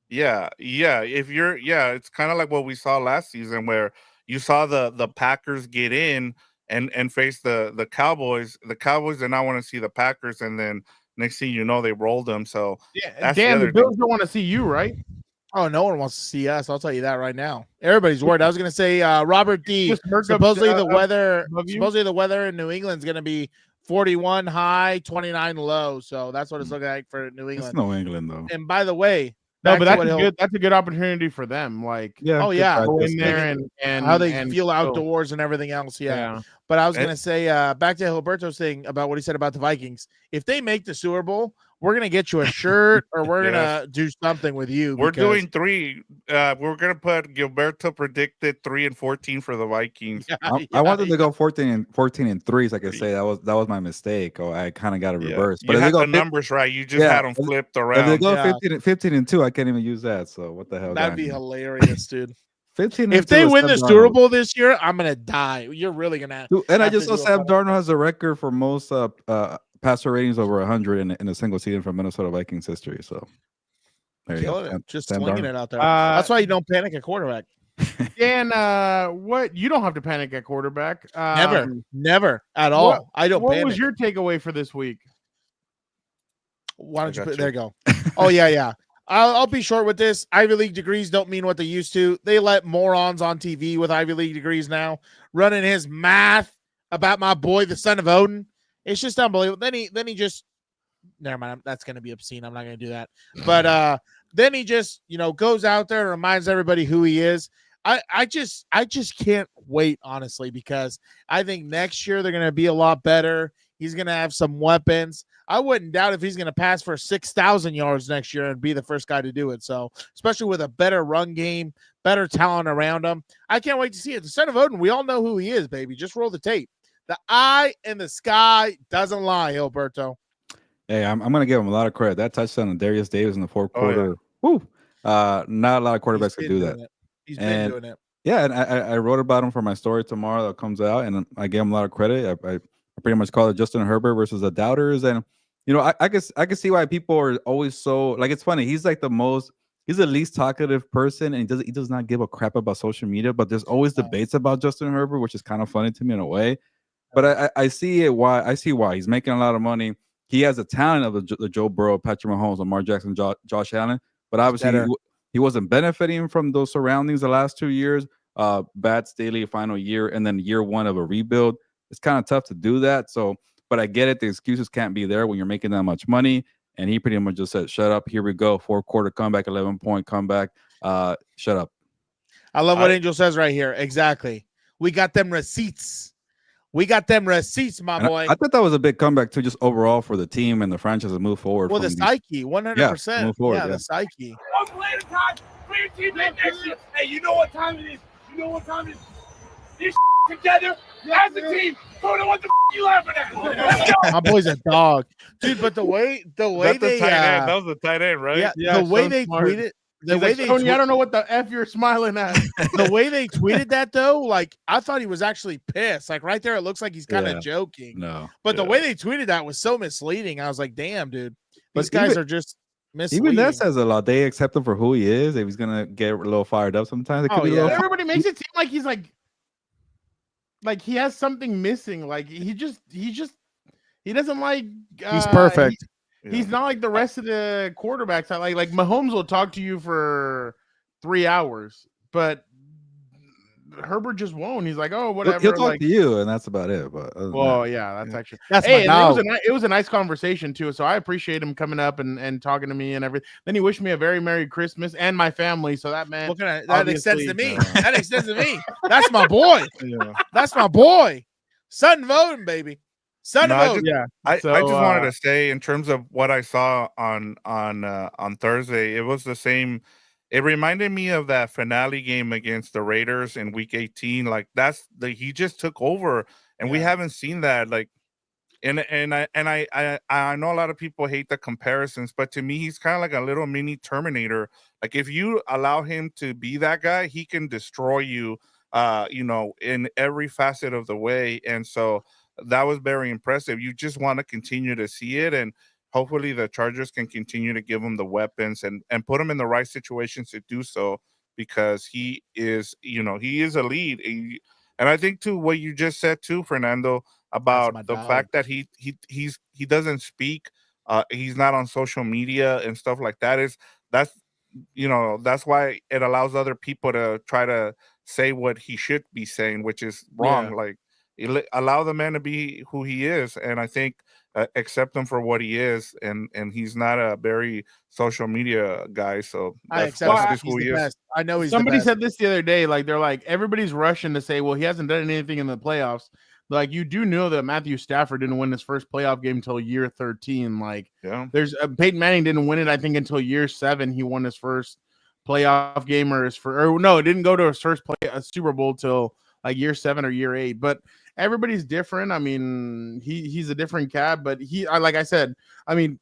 Yeah. If you're it's kind of like what we saw last season where you saw the Packers get in and face the Cowboys. The Cowboys did not want to see the Packers, and then next thing you know, they rolled them. So yeah, Dan, the Bills don't want to see you, right? Oh, no one wants to see us. I'll tell you that right now. Everybody's worried. I was going to say, Robert D. Supposedly the weather in New England is going to be 41 high, 29 low. So that's what it's looking like for New England. It's New England though. And by the way, no, but that's a good opportunity for them. Like, go in there and how they feel outdoors and everything else. Yeah. But I was going to say, back to Gilberto's thing about what he said about the Vikings. If they make the Super Bowl, we're going to get you a shirt or we're going to do something with you. We're doing 3. We're going to put Gilberto predicted 3-14 for the Vikings. I wanted to go 14-3, so I could say that was my mistake. Or I kind of got it reversed. But you had the numbers right. You just had them flipped around. If they go 15-2, I can't even use that. So what the hell? That'd be hilarious, dude. 15. If they win the Super Bowl this year, I'm gonna die. You're really gonna. And I just saw Sam Darnold has a record for most passer ratings over 100 in a single season from Minnesota Vikings history. So there you go. Just swinging it out there. That's why you don't panic at quarterback. Dan, what you don't have to panic at quarterback. Never at all. I don't. What was your takeaway for this week? Why don't you put there? You go. Oh yeah. I'll be short with this. Ivy League degrees don't mean what they used to. They let morons on TV with Ivy League degrees now running his math about my boy, the son of Odin. It's just unbelievable. Then he just never mind. That's going to be obscene. I'm not going to do that. But then he just goes out there and reminds everybody who he is. I just can't wait, honestly, because I think next year they're going to be a lot better. He's going to have some weapons. I wouldn't doubt if he's going to pass for 6,000 yards next year and be the first guy to do it. So, especially with a better run game, better talent around him, I can't wait to see it. The son of Odin, we all know who he is, baby. Just roll the tape. The eye in the sky doesn't lie, Gilberto. Hey, I'm going to give him a lot of credit. That touchdown on Darius Davis in the fourth quarter. Woo! Not a lot of quarterbacks could do that. He's been doing it. Yeah, and I wrote about him for my story tomorrow that comes out, and I gave him a lot of credit. I pretty much call it Justin Herbert versus the doubters, and I can see why people are always so like. It's funny. He's like he's the least talkative person, and he does not give a crap about social media. But there's always debates about Justin Herbert, which is kind of funny to me in a way. But I see why he's making a lot of money. He has the talent of the Joe Burrow, Patrick Mahomes, Lamar Jackson, Josh Allen, but obviously he wasn't benefiting from those surroundings the last 2 years. Bad Staley final year, and then year one of a rebuild. It's kind of tough to do that. So, but I get it. The excuses can't be there when you're making that much money. And he pretty much just said, "Shut up. Here we go. 4-quarter comeback, 11-point comeback. Shut up." I love what Angel says right here. Exactly. We got them receipts. My boy. I thought that was a big comeback too, just overall for the team and the franchise to move forward. Well, the psyche, 100%. Move forward, the psyche. One play at a time. For your team next year. Hey, you know what time it is? This together as a team. So what the you laughing at? My boy's a dog, dude. But the way That's they that was the tight end, right? Yeah, the way they tweeted. The way they Tony, I don't know what the F you're smiling at. The way they tweeted that though, like I thought he was actually pissed. Like right there, it looks like he's kind of joking. No, but the way they tweeted that was so misleading. I was like, damn, dude, these guys are just misleading. Even that says a lot. They accept him for who he is. If he's gonna get a little fired up sometimes, it could be everybody makes it seem like he's like he has something missing. Like he doesn't like. He's perfect. He's not like the rest of the quarterbacks. Like Mahomes will talk to you for 3 hours, but Herbert just won't. He's like, oh, whatever. He'll talk to you, and that's about it. But that's actually it was a nice conversation too. So I appreciate him coming up and talking to me and everything. Then he wished me a very Merry Christmas and my family. So that man, that extends to me. That extends to me. That's my boy. That's my boy. Son voting, baby. I just wanted to say in terms of what I saw on Thursday, it was the same it reminded me of that finale game against the Raiders in Week 18. Like he just took over, and we haven't seen that. Like, I know a lot of people hate the comparisons, but to me, he's kind of like a little mini Terminator. Like if you allow him to be that guy, he can destroy you. In every facet of the way, and so that was very impressive. You just want to continue to see it, and hopefully the Chargers can continue to give him the weapons and put him in the right situations to do so, because he is elite. And I think too what you just said too, Fernando, about the fact that he doesn't speak, he's not on social media and stuff like that, that's why it allows other people to try to say what he should be saying, which is wrong. Like, allow the man to be who he is, and I think accept him for what he is, and he's not a very social media guy, so that's just who he is. I know he's somebody said this the other day, like they're like, everybody's rushing to say, well, he hasn't done anything in the playoffs. Like, you do know that Matthew Stafford didn't win his first playoff game until year 13. Like, there's Peyton Manning didn't win it, I think, until year 7. He won his first playoff game, didn't go to his first Super Bowl till like year 7 or year 8. But everybody's different. I mean, he's a different cat, but like I said, I mean,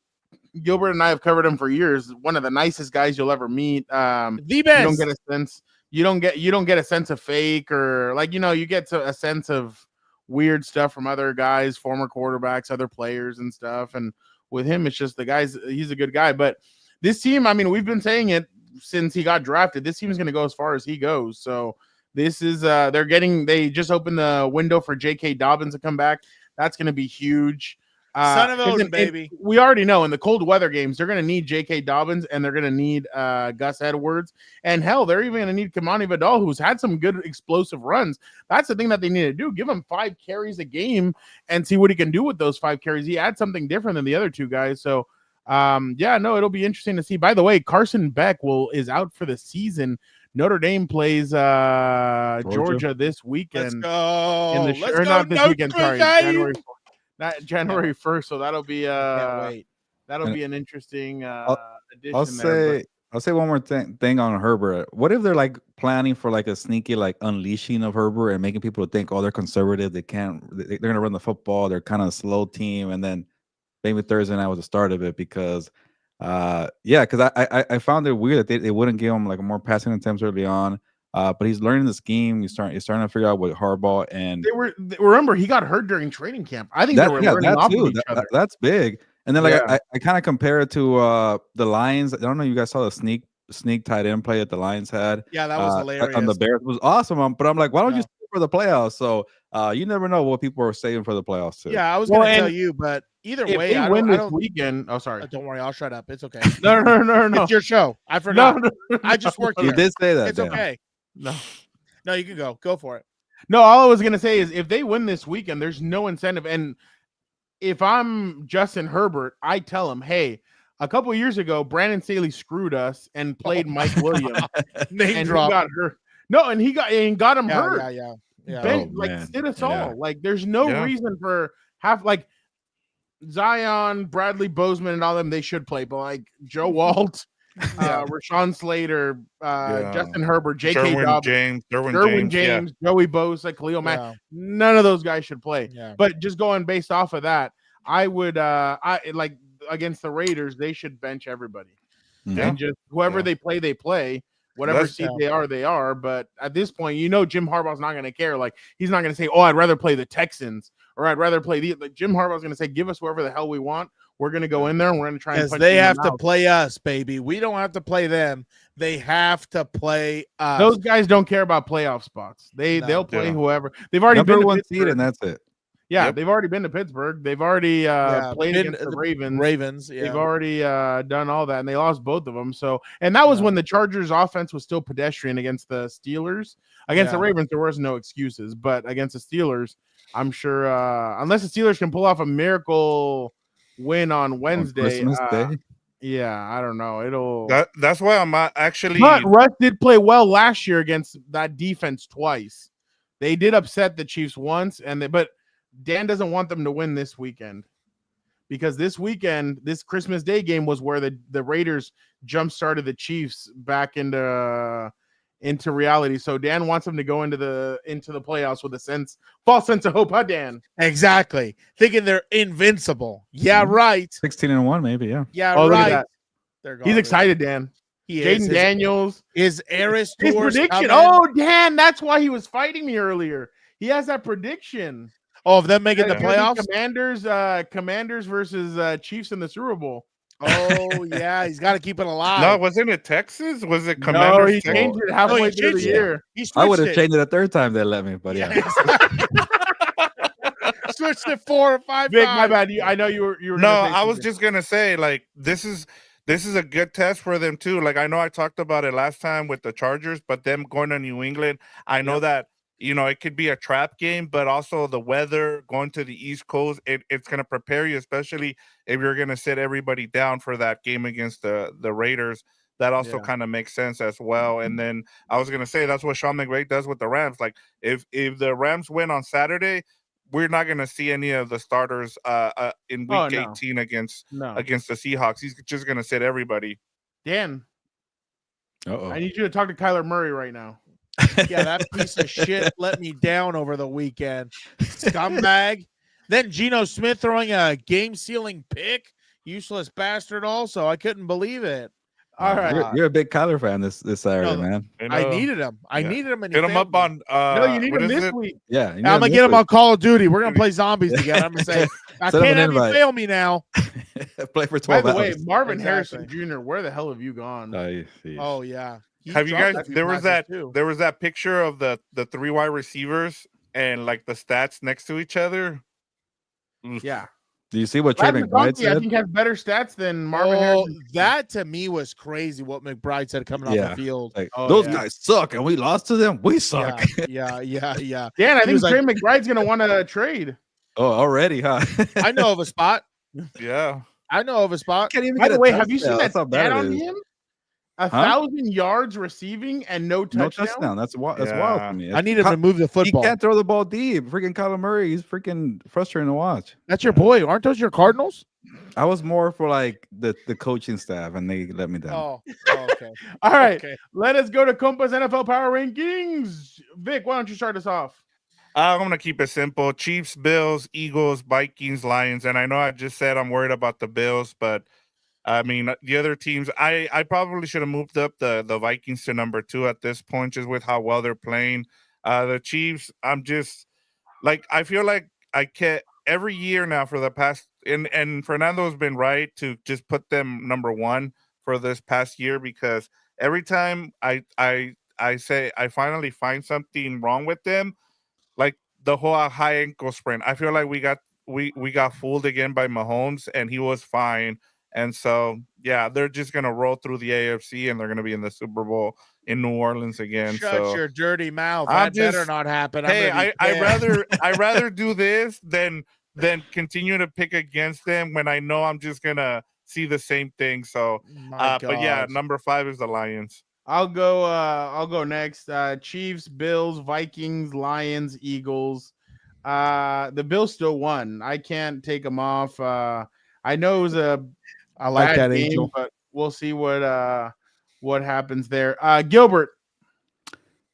Gilbert and I have covered him for years. One of the nicest guys you'll ever meet. The best. You don't get a sense of fake, or like, you get a sense of weird stuff from other guys, former quarterbacks, other players and stuff. And with him, it's just he's a good guy. But this team, I mean, we've been saying it since he got drafted. This team is going to go as far as he goes. So this is they just opened the window for J.K. Dobbins to come back. That's going to be huge. Son of Odin, baby. We already know in the cold weather games, they're going to need J.K. Dobbins, and they're going to need Gus Edwards. And hell, they're even going to need Kamani Vidal, who's had some good explosive runs. That's the thing that they need to do. Give him 5 carries a game and see what he can do with those 5 carries. He adds something different than the other 2 guys. So, it'll be interesting to see. By the way, Carson Beck is out for the season. Notre Dame plays Georgia this weekend. Let's go. Not this weekend, sorry. January 1st, so that'll be be an interesting addition. I'll say one more thing on Herbert. What if they're like planning for like a sneaky like unleashing of Herbert and making people think, they're conservative, they're gonna run the football, they're kind of a slow team, and then maybe Thursday night was the start of it, because I found it weird that they wouldn't give him like more passing attempts early on. But he's learning the scheme. He's starting to figure out what Harbaugh and remember he got hurt during training camp. I think they were learning off of each other. That's big. And then I kind of compare it to the Lions. I don't know, you guys saw the sneak tight end play that the Lions had. Yeah, that was hilarious. On the Bears. It was awesome. But I'm like, why don't you stay for the playoffs? So you never know what people are saving for the playoffs too. Yeah, I was going to tell you, but either way, I win this weekend. Oh, sorry. Don't worry, I'll shut up. It's okay. No. It's your show. I forgot. No. I just worked here. You did say that. It's okay. No, you can go. Go for it. No, all I was going to say is if they win this weekend, there's no incentive. And if I'm Justin Herbert, I tell him, hey, a couple of years ago, Brandon Staley screwed us and played Mike Williams. Name drop. He got hurt. No, and he got him hurt. Yeah. Sit us all. Like, there's no reason for Zion, Bradley Bozeman, and all them. They should play, but like Joe Walt, Rashawn Slater, Justin Herbert, J.K. Dobbins, Derwin James, Joey Bosa, Khalil Mack. None of those guys should play. Yeah. But just going based off of that, I would against the Raiders, they should bench everybody. And just whoever they play. Whatever seed they are. But at this point, Jim Harbaugh's not going to care. Like, he's not going to say, I'd rather play the Texans, or I'd rather play Jim Harbaugh's going to say, give us whoever the hell we want. We're going to go in there and we're going to try and punch they have to play us, baby. We don't have to play them. They have to play us. Those guys don't care about playoff spots. They'll play whoever. They've already been one seed, and that's it. Yeah, they've already been to Pittsburgh. They've already played against the Ravens. Yeah. They've already done all that, and they lost both of them. So, and that was when the Chargers' offense was still pedestrian against the Steelers. Against the Ravens, there was no excuses, but against the Steelers, I'm sure, unless the Steelers can pull off a miracle win on Wednesday, Christmas Day. Yeah, I don't know. That's why I'm actually. But Russ did play well last year against that defense twice. They did upset the Chiefs once, but Dan doesn't want them to win this weekend because this weekend, this Christmas Day game was where the Raiders jump started the Chiefs back into reality. So Dan wants them to go into the playoffs with a false sense of hope, huh, Dan? Exactly. Thinking they're invincible. Yeah, right. 16-1, maybe. Yeah. Yeah, Oh, look at right. that. They're He's excited, Dan. He is. Jayden Daniels. His Eris His Tours prediction. coming. Oh, Dan, that's why he was fighting me earlier. He has that prediction. Oh, of them making the It's gonna be playoffs? Commanders versus Chiefs in the Super Bowl. Oh, yeah. He's got to keep it alive. No, wasn't it Texas? Was it No, Commanders? he changed it halfway he through the changed it. year. He switched I would have it. changed it a third time they let me, but yeah. Switched it 4 or 5 Vic, times. my bad. I know you were. No, gonna say I was something. just gonna say, like, this is a good test for them too. Like, I know I talked about it last time with the Chargers, but them going to New England, I know that it could be a trap game, but also the weather going to the East Coast, it's gonna prepare you, especially if you're gonna sit everybody down for that game against the Raiders. That also kind of makes sense as well. And then I was gonna say that's what Sean McVay does with the Rams. Like, if the Rams win on Saturday, we're not going to see any of the starters in week 18 against the Seahawks. He's just going to sit everybody. Dan, Uh-oh. I need you to talk to Kyler Murray right now. Yeah, that piece of shit let me down over the weekend. Scumbag. Then Geno Smith throwing a game-sealing pick. Useless bastard also. I couldn't believe it. All right. You're a big Kyler fan this Saturday, man. I needed him. I needed him. And Hit him up on. No, you need him this week. Yeah. I'm going to get him on Call of Duty. We're going to play zombies together. I'm going to say, I Send him can't an have you invite. fail me now. Play for By 12 the way, hours. Marvin Exactly. Harrison Jr., where the hell have you gone? Oh, yeah. Have you guys? There was There was that picture of the 3 wide receivers and like the stats next to each other. Yeah. Do you see what Trey Brad McBride McDuffie, I said? think, has better stats than Marvin Oh, Harrison. that to me was crazy what McBride said coming off the field. Like, Oh, those yeah. guys suck, and we lost to them. We suck. Yeah. Dan, I He think was Trey like- McBride's going to want to trade. Oh, already, huh? I know of a spot. Yeah. I know of a spot. Can't even By get the a way, have you seen touchdown. that That's how bad stat it on is. him? 1,000 yards receiving and no No touchdown. touchdown. That's wild Yeah. to me. I need him to move the He football. can't throw the ball deep. Freaking Kyler Murray, he's freaking frustrating to watch. That's your boy. Aren't those your Cardinals? I was more for like the coaching staff, and they let me down. Oh, okay. All right, Okay. let us go to Compas NFL Power Rankings. Vic, why don't you start us off? I'm gonna keep it simple: Chiefs, Bills, Eagles, Vikings, Lions. And I know I just said I'm worried about the Bills, but I mean the other teams. I probably should have moved up the Vikings to number 2 at this point, just with how well they're playing. The Chiefs, I'm just like, I feel like I can't every year now for the past, and Fernando has been right to just put them number 1 for this past year, because every time I say I finally find something wrong with them, like the whole high ankle sprain. I feel like we got fooled again by Mahomes, and he was fine. And so, yeah, they're just gonna roll through the AFC, and they're gonna be in the Super Bowl in New Orleans again. Shut your dirty mouth. I'm That better just- not happen. Hey, I'm I rather do this than continue to pick against them when I know I'm just gonna see the same thing. So, but yeah, number 5 is the Lions. I'll go next. Chiefs, Bills, Vikings, Lions, Eagles. The Bills still won. I can't take them off. I know it was a I like bad that, game, Angel. but we'll see what happens there. Gilbert.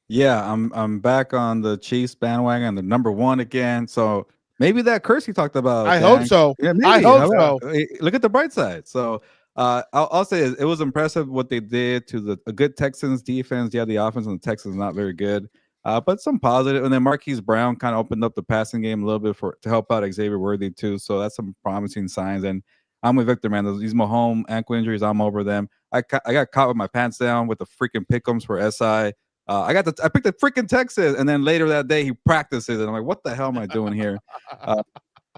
Yeah, I'm back on the Chiefs bandwagon, the number 1 again. So maybe that curse he talked about. I Dan. hope so. Yeah, maybe. I hope How about- so. Hey, look at the bright side. So I'll say it was impressive what they did to a good Texans defense. Yeah, the offense on the Texans not very good, but some positive. And then Marquise Brown kind of opened up the passing game a little bit to help out Xavier Worthy too. So that's some promising signs. And I'm with Victor, man. These Mahomes ankle injuries, I'm over them. I got caught with my pants down with the freaking pick'ems for SI. I picked the freaking Texas, and then later that day he practices, and I'm like, what the hell am I doing here?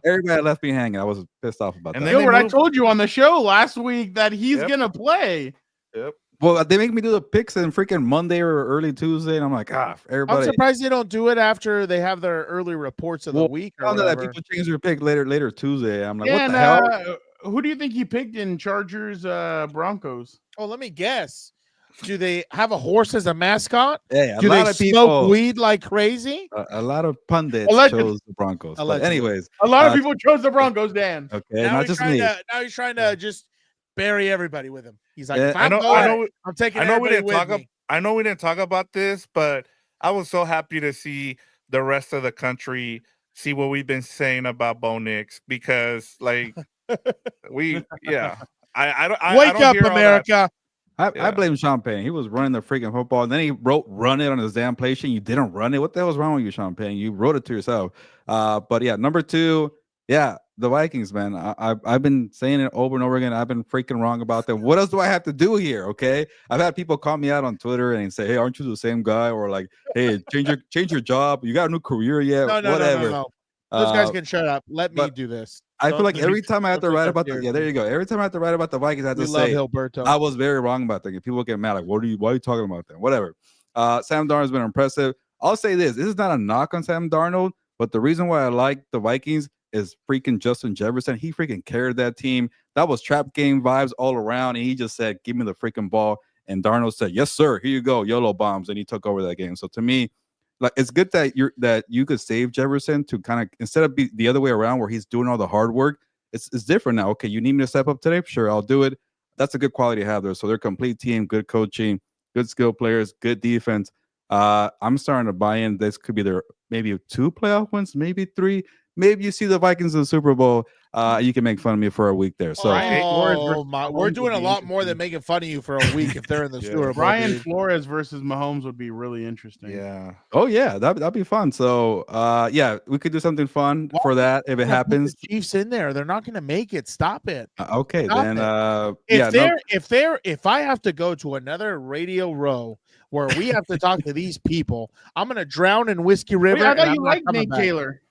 Everybody left me hanging. I was pissed off about And that. then they Gilbert, I moved- told you on the show last week that he's Yep. gonna play. Well, they make me do the picks on freaking Monday or early Tuesday, and I'm like, I'm everybody. surprised they don't do it after they have their early reports of the week or found that whatever. people change their pick later Tuesday. I'm like, And what the hell? who do you think he picked in Chargers Broncos? Oh, let me guess. Do they have a horse as a mascot? Yeah, Do they smoke weed like crazy? A lot of pundits chose the Broncos. But anyways, a lot of people chose the Broncos, Dan. Okay, now not he's just trying me. Now he's trying to just bury everybody with him. He's like, if I know, I'm taking I know we everybody didn't with talk. me. I know we didn't talk about this, but I was so happy to see the rest of the country see what we've been saying about Bo Nix, because like I don't Wake up, hear all that. America. I blame Champagne. He was running the freaking football, and then he wrote "run it" on his damn play sheet. You didn't run it. What the hell was wrong with you, Champagne? You wrote it to yourself. But yeah, number 2, the Vikings, man. I've been saying it over and over again. I've been freaking wrong about them. What else do I have to do here? Okay, I've had people call me out on Twitter and say, "Hey, aren't you the same guy?" Or like, "Hey, change your job. You got a new career yet?" Whatever. No. Those guys can shut up. Let me do this. I feel like every time I have to write about there you go. Every time I have to write about the Vikings, I have to say Gilberto. I was very wrong about that. People get mad, like, why are you talking about that? Whatever. Sam Darnold's been impressive. I'll say this is not a knock on Sam Darnold, but the reason why I like the Vikings is freaking Justin Jefferson. He freaking carried that team. That was trap game vibes all around, and he just said, "Give me the freaking ball." And Darnold said, "Yes, sir. Here you go, YOLO bombs," and he took over that game. So to me, like, it's good that you could save Jefferson to kind of, instead of be the other way around where he's doing all the hard work. It's different now. Okay, you need me to step up today? Sure, I'll do it. That's a good quality to have there. So they're a complete team, good coaching, good skill players, good defense. I'm starting to buy in. This could be their maybe 2 playoff wins, maybe 3. Maybe you see the Vikings in the Super Bowl. You can make fun of me for a week there. So we're doing a lot more than making fun of you for a week if they're in the Super Bowl. Brian Flores versus Mahomes would be really interesting. Yeah. Oh yeah, that'd be fun. So we could do something fun for that if it happens. The Chiefs in there, they're not going to make it. Stop it. Okay, Stop then. If I have to go to another Radio Row where we have to talk to these people, I'm going to drown in Whiskey River. I thought you liked Nate Taylor.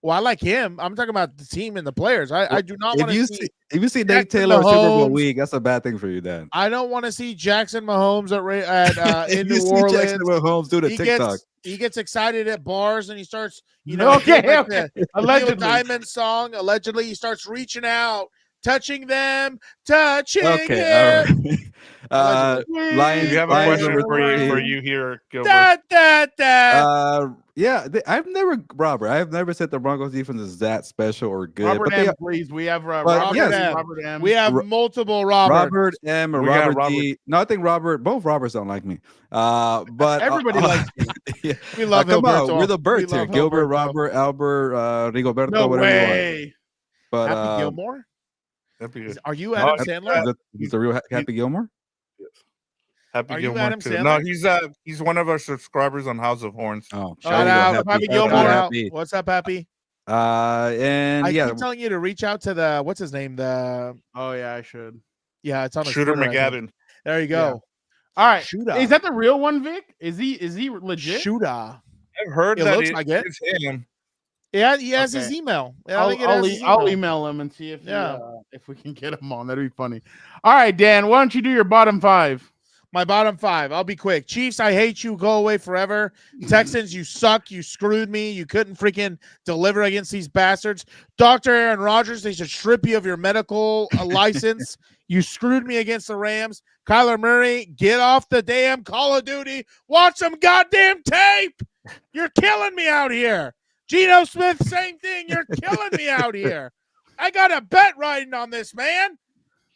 Well, I like him. I'm talking about the team and the players. I do not want to see. If you see Nate Taylor Super Bowl week, that's a bad thing for you, Dan. I don't want to see Jackson Mahomes in New Orleans. Jackson Mahomes do the TikTok. He gets excited at bars and he starts, allegedly Diamond song. Allegedly, he starts reaching out, touching them, touching him. Lions. You have a question for you here, Gilbert. I've never said the Broncos defense is that special or good. Robert but M, please. We have Robert M. We have multiple Roberts. Robert M. or Robert D. No, I think both Roberts don't like me. But everybody likes me. Yeah. We love Gilberto. We're the birds here. Gilbert, Robert, Albert, Rigoberto, no whatever way. you want. But Happy Gilmore? Are you Adam Sandler? He's the real Happy Gilmore? Yes. Happy Are Gilmore you Adam too. Sandler? No, he's one of our subscribers on House of Horns. Oh, shout out, Happy Gilmore. What's up, Happy? And I keep telling you to reach out to the what's his name? I should. Yeah, it's on Shooter Twitter, McGavin. There you go. Yeah. All right. Shooter. Is that the real one, Vic? Is he legit? Shooter. I've heard that looks like it. It's him. Yeah, he has his email. Yeah, I'll email him and see if we can get him on. That'd be funny. All right, Dan, why don't you do your bottom 5? My bottom 5. I'll be quick. Chiefs, I hate you. Go away forever. Texans, you suck. You screwed me. You couldn't freaking deliver against these bastards. Dr. Aaron Rodgers, they should strip you of your medical license. You screwed me against the Rams. Kyler Murray, get off the damn Call of Duty. Watch some goddamn tape. You're killing me out here. Geno Smith, same thing. You're killing me out here. I got a bet riding on this, man.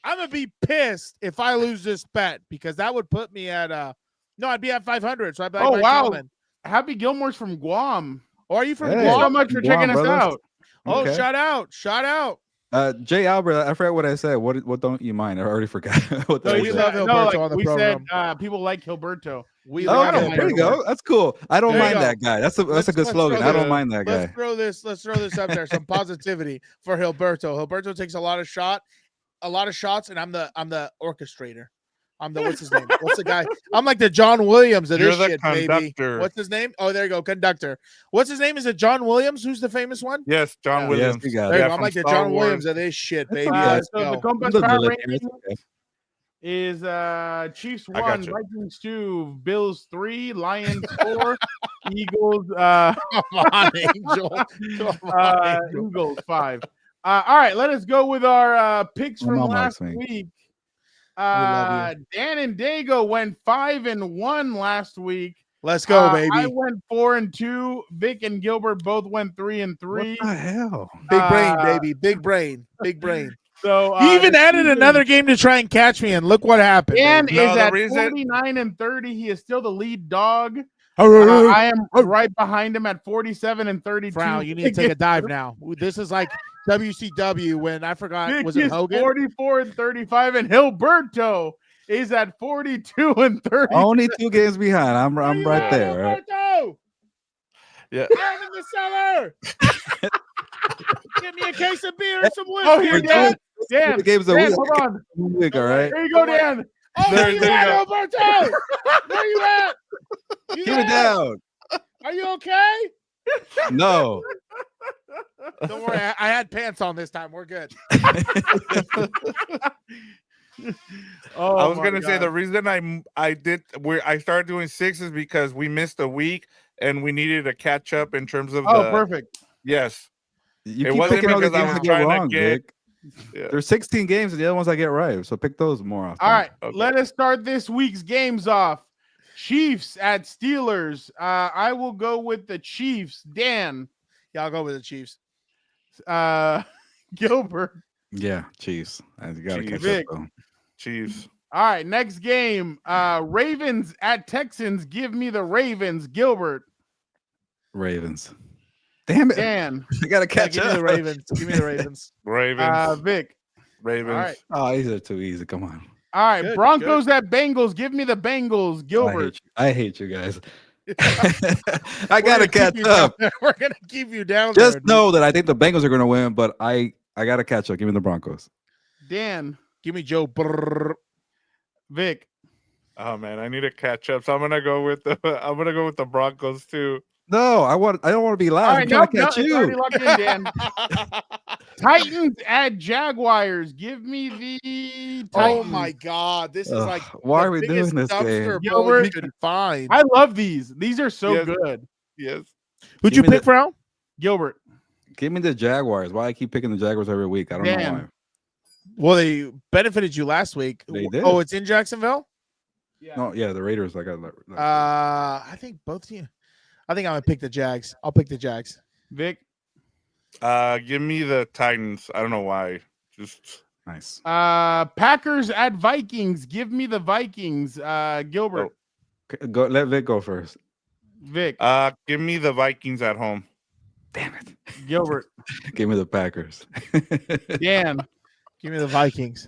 I'm going to be pissed if I lose this bet because that would put me at I'd be at 500. So I'd be like, wow. Happy Gilmore's from Guam. Or are you from Guam? Guam? So much for checking us out. Oh, okay. Shout out. Jay Albert, I forgot what I said. What don't you mind? I already forgot. We love Gilberto on the program. Said people like Gilberto. There you go. That's cool. I don't mind that guy. That's a good slogan. I don't mind that guy. Let's throw this up there. Some positivity for Gilberto. Gilberto takes a lot of shots, and I'm the orchestrator. I'm the what's his name? What's the guy? I'm like the John Williams of this shit, baby. What's his name? Oh, there you go, conductor. What's his name? Is it John Williams? Who's the famous one? Yes, John Williams. Yes, there you go. I'm like the John Williams of this shit, baby. So the Compass Power ranking is Chiefs 1, Vikings 2, Bills 3, Lions 4, Eagles. Come on, Angel. Eagles 5. All right, let us go with our picks from last week. love Dan and Daygo went 5-1 last week. Let's go, baby. I went 4-2. Vic and Gilbert both went 3-3. What the hell? Big brain, baby. Big brain. Big brain. So He even the added another game to try and catch me, and look what happened. Dan baby. is at 49-30. He is still the lead dog. I am right behind him at 47-32. Frown, you need to take a dive now. This is like WCW when I forgot. Vic Was it is Hogan? 44-35, and Gilberto is at 42-30. Only 2 games behind. I'm right there. Right? Yeah. Down in the cellar. Give me a case of beer and some whiskey. Oh, here, Dan. Dan, games a Dan, week. hold on. Week, all right. Here you go, Dan. Oh, where you at, Alberto? Where you at? You Keep it there? down. Are you okay? No. Don't worry, I had pants on this time. We're good. Oh, I was my gonna say God. the reason I started doing 6 is because we missed a week and we needed to catch up in terms of perfect. Yes. You It keep wasn't picking all the because I games was I get trying to wrong, get- Vic. Yeah. There's 16 games and the other ones I get right, so pick those more often. All right, Okay. let us start this week's games off. Chiefs at Steelers. I will go with the Chiefs. Dan, Yeah, I'll go with the Chiefs. Gilbert. Yeah, Chiefs. I gotta Chiefs. catch Vic. up though. Chiefs. All right, next game. Ravens at Texans. Give me the Ravens. Gilbert. Ravens. Damn it. Dan. I gotta Yeah, catch give me up. the Ravens. Give me the Ravens. Ravens. Vic. Ravens. All right. Oh, these are too easy. Come on. All right, Good, Broncos at Bengals. Give me the Bengals. Gilbert. I hate you guys. I gotta catch up. We're gonna keep you down Just there. know that I think the Bengals are gonna win, but I gotta catch up. Give me the Broncos. Dan. Give me Joe. Brrr. Vic. Oh man, I need to catch up. So I'm gonna go with the Broncos too. No, I don't want to be All loud. right, I'm trying to catch it's already you. locked in, Dan. Titans at Jaguars. Give me the Titans. Oh my God! This is Ugh, like why the are we biggest doing this dumpster game? bowl you could find. I love these. These are so Yes. good. Yes. Who'd Give you me pick, the- Frown? Gilbert. Give me the Jaguars. Why I keep picking the Jaguars every week? I don't know Dan. why. Well, they benefited you last week. They did. Oh, it's in Jacksonville. No, yeah, the Raiders. I got. I think both teams. I think I'm gonna pick the Jags. I'll pick the Jags. Vic. Give me the Titans. I don't know why. Just Nice. Packers at Vikings. Give me the Vikings. Gilbert. Go. Let Vic go first. Vic. give me the Vikings at home. Damn it. Gilbert. Give me the Packers. Dan. Give me the Vikings.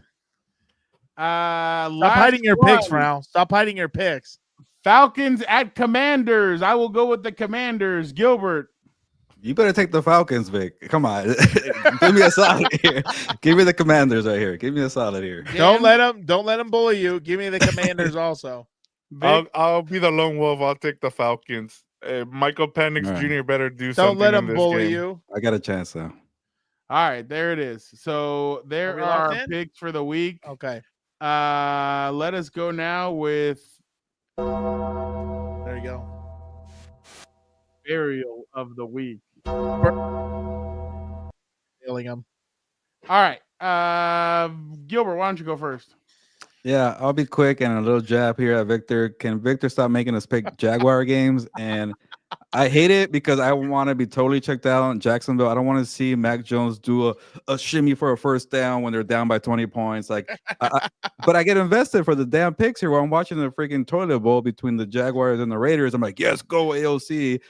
Stop Stop hiding your picks, Frown. Stop hiding your picks. Falcons at Commanders. I will go with the Commanders. Gilbert. You better take the Falcons, Vic. Come on. Give me a solid here. Give me the Commanders right here. Give me a solid here. Don't let them bully you. Give me the Commanders also. Vic. I'll be the lone wolf. I'll take the Falcons. Michael Penix All right. Jr. better do something. Don't let in them this bully game. you. I got a chance though. All right, there it is. So Are there we are locked in? picks for the week. Okay. Let us go now with There you go. burial of the week. Billingham. All right. Gilbert, why don't you go first? Yeah, I'll be quick and a little jab here at Victor. Can Victor stop making us pick Jaguar games? And I hate it because I want to be totally checked out in Jacksonville. I don't want to see Mac Jones do a shimmy for a first down when they're down by 20 points. But I get invested for the damn picks here while I'm watching the freaking toilet bowl between the Jaguars and the Raiders. I'm like, yes, go AOC.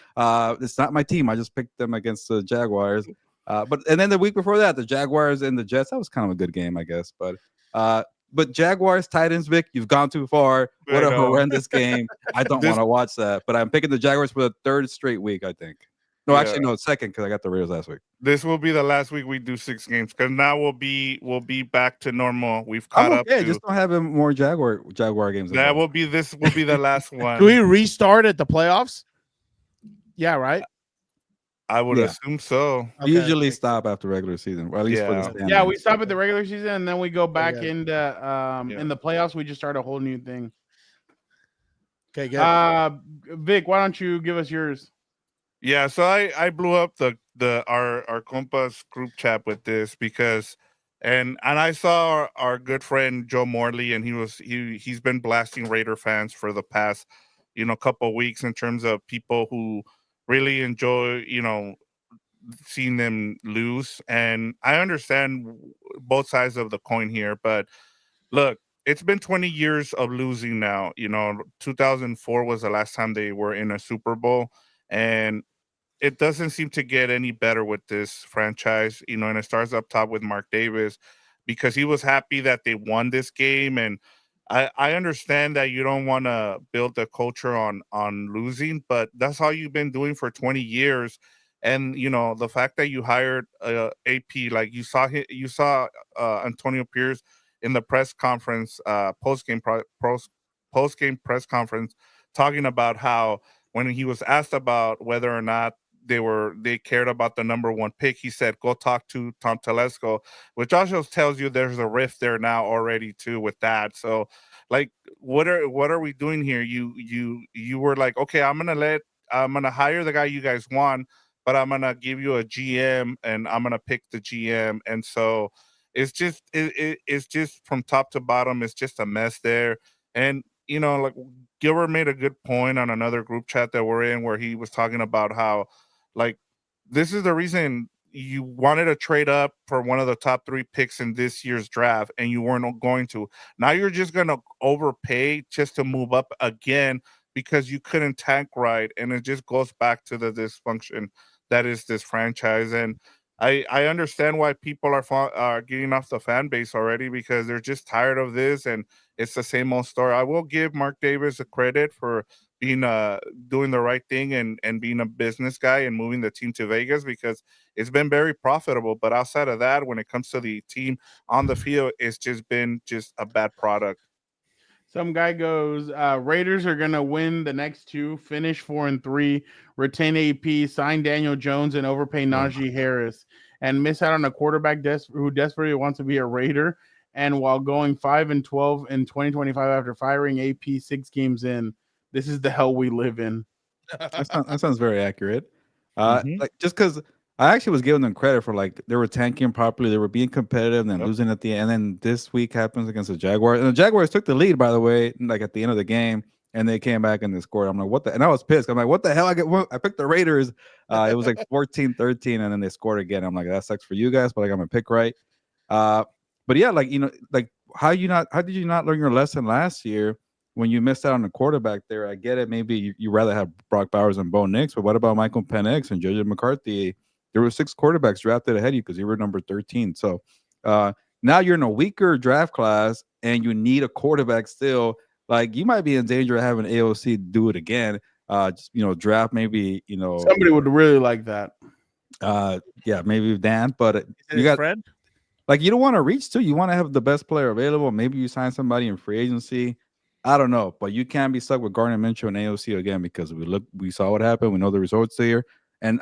It's not my team. I just picked them against the Jaguars. And then the week before that, the Jaguars and the Jets. That was kind of a good game, I guess. But Jaguars, Titans, Vic, you've gone too far. What I a know. horrendous game. I don't want to watch that. But I'm picking the Jaguars for the third straight week, I think. No, actually, no, second, because I got the Raiders last week. This will be the last week we do 6 games because now we'll be back to normal. We've caught up. Yeah, just don't have more Jaguar games. That will be the last one. Do we restart at the playoffs? Yeah, right. I would Yeah. assume so. We usually stop after regular season, or at least for the standings. Yeah, we stop at the regular season and then we go back Yeah. into in the playoffs. We just start a whole new thing. Okay, good. Vic, why don't you give us yours? Yeah, so I blew up our Compas group chat with this because And I saw our good friend Joe Morley, and he's been blasting Raider fans for the past, couple of weeks in terms of people who really enjoy, seeing them lose. And I understand both sides of the coin here, but look, it's been 20 years of losing now. 2004 was the last time they were in a Super Bowl, and it doesn't seem to get any better with this franchise, and it starts up top with Mark Davis because he was happy that they won this game. And I understand that you don't want to build the culture on losing, but that's how you've been doing for 20 years. And the fact that you hired AP, like you saw Antonio Pierce in the press conference, post game press conference, talking about how when he was asked about whether or not they cared about the number one pick, he said, "Go talk to Tom Telesco," which also tells you there's a rift there now already too with that. So, like, what are we doing here? You were like, okay, I'm gonna hire the guy you guys want, but I'm gonna give you a GM and I'm gonna pick the GM, and so it's just from top to bottom, it's just a mess there. And like Gilbert made a good point on another group chat that we're in where he was talking about how, like, this is the reason you wanted to trade up for one of the top 3 picks in this year's draft and you weren't going to. Now you're just going to overpay just to move up again because you couldn't tank right. And it just goes back to the dysfunction that is this franchise. And I understand why people are getting off the fan base already because they're just tired of this and it's the same old story. I will give Mark Davis a credit for being doing the right thing and being a business guy and moving the team to Vegas because it's been very profitable. But outside of that, when it comes to the team on the field, it's just been a bad product. Some guy goes, Raiders are going to win the next 2, finish 4-3, retain AP, sign Daniel Jones, and overpay Najee Harris, and miss out on a quarterback who desperately wants to be a Raider. And while going 5-12 in 2025 after firing AP 6 games in, this is the hell we live in. That sounds very accurate. Like just because I actually was giving them credit for like they were tanking properly, they were being competitive, and then losing at the end. And then this week happens against the Jaguars, and the Jaguars took the lead, by the way, like at the end of the game, and they came back and they scored. I'm like, what the? And I was pissed. I'm like, what the hell? I picked the Raiders. It was like 14-13, and then they scored again. I'm like, that sucks for you guys, but I got my pick right. But yeah, like like how did you not learn your lesson last year? When you missed out on the quarterback there, I get it. Maybe you rather have Brock Bowers and Bo Nix, but what about Michael Penix and JJ McCarthy? There were 6 quarterbacks drafted ahead of you because you were number 13. So now you're in a weaker draft class and you need a quarterback still. Like you might be in danger of having AOC do it again. Draft maybe, somebody would really like that. Yeah, maybe Dan, but you got friend. Like you don't want to reach too. You want to have the best player available. Maybe you sign somebody in free agency. I don't know, but you can't be stuck with Gardner Minshew and AOC again because we saw what happened. We know the results here. And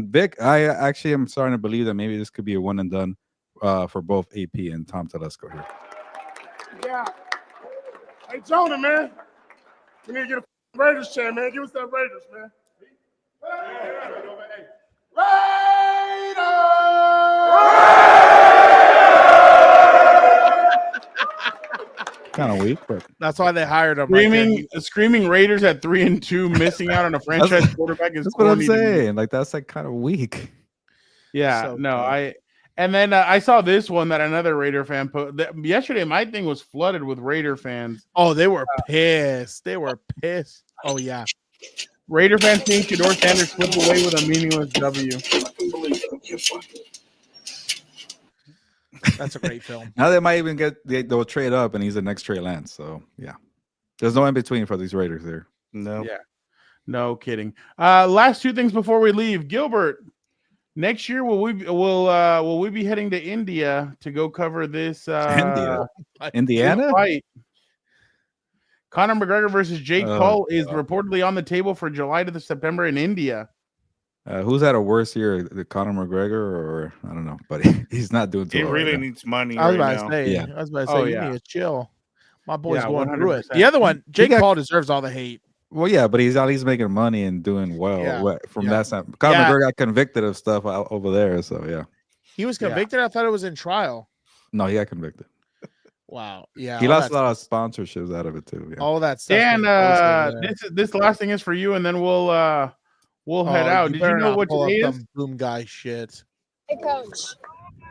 Vic, I actually am starting to believe that maybe this could be a one and done for both AP and Tom Telesco here. Yeah. Hey, Jonah, man. We need to get a Raiders chair, man. Give us that Raiders, man. Kind of weak, but that's why they hired him. Screaming Raiders at 3-2, missing out on a franchise quarterback is that's what I'm saying. Like that's like kind of weak. Yeah, so no, tough. And then I saw this one that another Raider fan put yesterday. My thing was flooded with Raider fans. Oh, they were pissed. They were pissed. Oh yeah, Raider fans think Shedeur Sanders slip away with a meaningless W. That's a great film. Now they might even they'll trade up and he's the next Trey Lance. So yeah, there's no in between for these Raiders there. No, yeah, no kidding. Last 2 things before we leave. Gilbert, next year will we be heading to India to go cover this Indiana fight? Conor McGregor versus Jake Paul is reportedly on the table for July to September in India. Who's had a worse year, the Conor McGregor or I don't know, but he's not doing too well. He really right needs money. I was right about now. to say, yeah. I was about to say, you need to chill. My boy's going 100%. through it. The other one, Jake Paul deserves all the hate. Well, yeah, but he's at least making money and doing well from that side. Conor McGregor got convicted of stuff over there, so yeah. He was convicted? I thought it was in trial. No, he got convicted. Wow. Yeah. He all lost a that lot of stuff- sponsorships out of it too. Yeah. All that stuff. Dan, this last thing is for you, and then we'll head out. Did you know what pull today up is? some boom guy shit? Hey, Coach.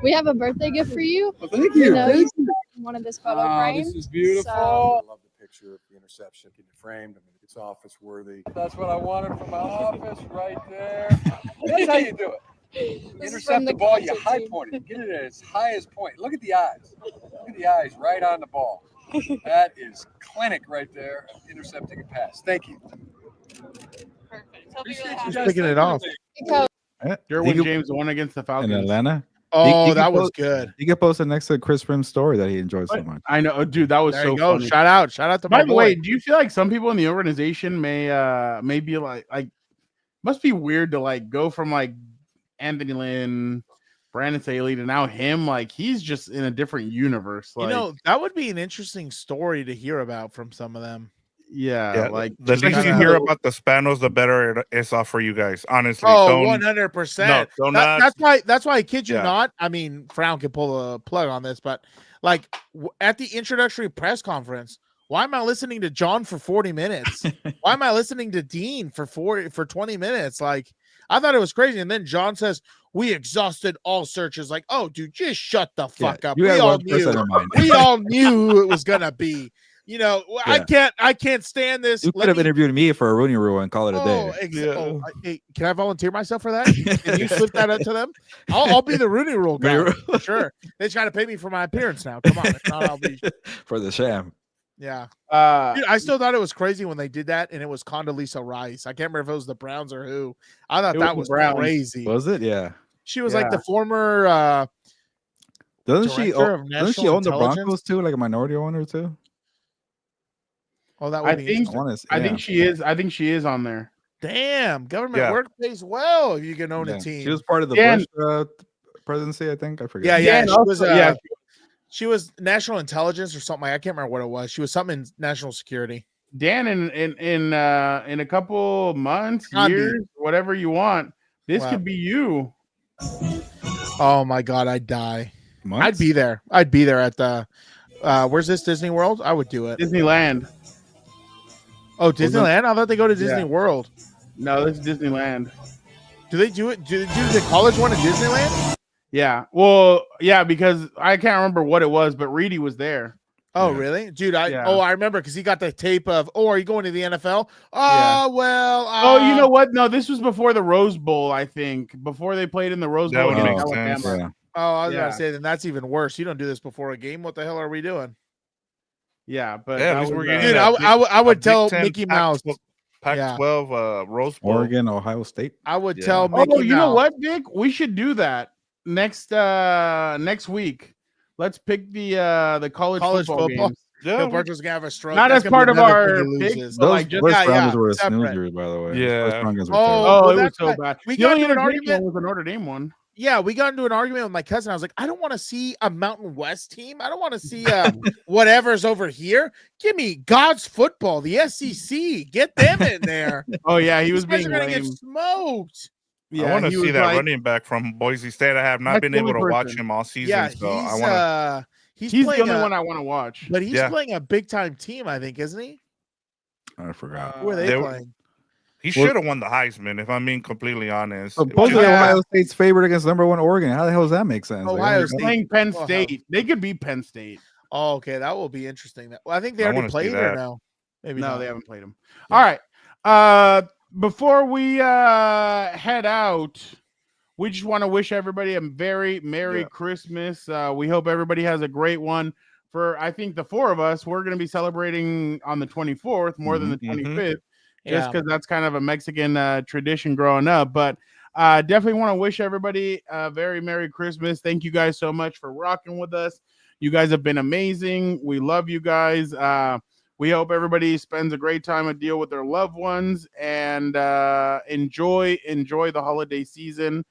We have a birthday gift for you. Well, thank you. know you wanted this photo framed. This is beautiful. So- I love the picture of the interception, getting it framed. I mean, it's office worthy. That's what I wanted from my office right there. That's how you do it. This is Intercept from the ball, you concert high team. point it. Get it at its highest point. Look at the eyes. Look at the eyes right on the ball. That is clinic right there. Intercepting a pass. Thank you. Perfect. Hope Appreciate you're you happy. guys. Picking it off. Hey, Coach. Derwin James won against the in Falcons. Atlanta. Oh, He that can was post- good. You can post it next to Chris Prim's story that he enjoys so much. I know, dude. That was There so you go. funny. Shout out to my By the boy. way, do you feel like some people in the organization may be like must be weird to like go from like Anthony Lynn, Brandon Staley to now him? Like he's just in a different universe. Like, that would be an interesting story to hear about from some of them. yeah, like the just least you kinda- hear about the Spanos, the better it is off for you guys. Honestly, Oh, don't- 100%. No, don't That's why I kid you Yeah. not. I mean, Frown can pull a plug on this, but like at the introductory press conference, why am I listening to John for 40 minutes? Why am I listening to Dean for 20 minutes? Like, I thought it was crazy. And then John says, we exhausted all searches. Like, oh, dude, just shut the fuck up. You We had all one person knew. in mind. We all knew who it was gonna be. You know, I can't stand this. You could have interviewed me for a Rooney Rule and call it a day. Hey, can I volunteer myself for that? Can you slip that up to them? I'll be the Rooney Rule guy. For sure. They try to pay me for my appearance now. Come on. If not, I'll be for the sham. Yeah. Dude, I still thought it was crazy when they did that, and it was Condoleezza Rice. I can't remember if it was the Browns or who. I thought It that was was the Browns. crazy. Was it? Yeah. She was like the former Doesn't she director of doesn't she national own the intelligence? Broncos too, like a minority owner too? Oh, that would I be think interesting. I think she is. I think she is on there. Damn, government Yeah. work pays well if you can own Yeah. a team. She was part of the Dan- Bush presidency, I think. I forget. Yeah, yeah. and She was, also- yeah. she was national intelligence or something. I can't remember what it was. She was something in national security. Dan, in a couple months, Can't be. years, whatever you want, this Wow. could be you. Oh my god, I'd die. Months? I'd be there. I'd be there at the where's this Disney World? I would do it. Disneyland. Oh, Disneyland? I thought they go to Disney Yeah. World. No, this is Disneyland. Do they do it? Do they do the college one at Disneyland? Yeah. Well, yeah, because I can't remember what it was, but Reedy was there. Oh, Yeah. really? Dude, Yeah. I remember because he got the tape of, oh, are you going to the NFL? Oh, Yeah. well. Oh, you know what? No, this was before the Rose Bowl, I think. Before they played in the Rose That Bowl would against make Alabama. sense. Yeah. Oh, I was Yeah. about to say, then that's even worse. You don't do this before a game. What the hell are we doing? Yeah, but Yeah, at that least was, we're getting Dude, that I would Big tell Ten Mickey Mouse. Pac-12 Rose Bowl. Oregon, Ohio State. I would Yeah. tell Mickey Oh, you know Mouse. what, Vic? We should do that next week. Let's pick the college football games. Yeah, Gilberto's gonna have a stroke. Not That's as gonna part be of another our thing he picks, loses. but Those like just first yeah, rounders were a separate. snoozer, by the way. Yeah. First rounders were Oh, terrible. Oh, well, it was that's so right. bad. We The got only into an entertaining argument. one was the Notre Dame one. Yeah, we got into an argument with my cousin. I was like, I don't want to see a Mountain West team. I don't want to see whatever's over here. Give me God's football, the SEC. Get them in there. Oh yeah, he These was guys being are gonna lame. get smoked. Yeah, I want to he see was that like- running back from Boise State. I have not That's been the able to only watch person. him all season, Yeah, so I he's want to. he's He's the playing only a- one I want to watch. but he's Yeah. playing a big time team, I think, isn't he? I forgot. Who are they they- playing? He should have won the Heisman, if I'm being completely honest. Supposedly Yeah. Ohio State's favored against number 1 Oregon. How the hell does that make sense? Like, Ohio oh my State. God. Playing Penn Well, State. They could beat Penn State. Oh, okay, that will be interesting. Well, I think they I already wanna see played or that. no? Maybe No, not. they haven't played them. All right. Before we head out, we just want to wish everybody a very Merry Christmas. We hope everybody has a great one. For I think the four of us, we're going to be celebrating on the 24th more than the 25th, just Yeah. because that's kind of a Mexican tradition growing up. But definitely want to wish everybody a very Merry Christmas. Thank you guys so much for rocking with us. You guys have been amazing. We love you guys. We hope everybody spends a great time of deal with their loved ones and enjoy the holiday season.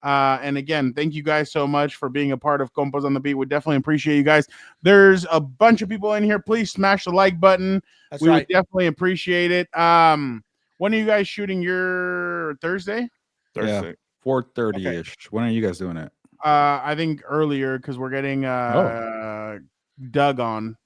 And again, thank you guys so much for being a part of Compas on the Beat. We definitely appreciate you guys. There's a bunch of people in here. Please smash the like button. That's We right. would definitely appreciate it. When are you guys shooting your Thursday? Thursday. 4:30-ish. When are you guys doing it? I think earlier because we're getting Doug on.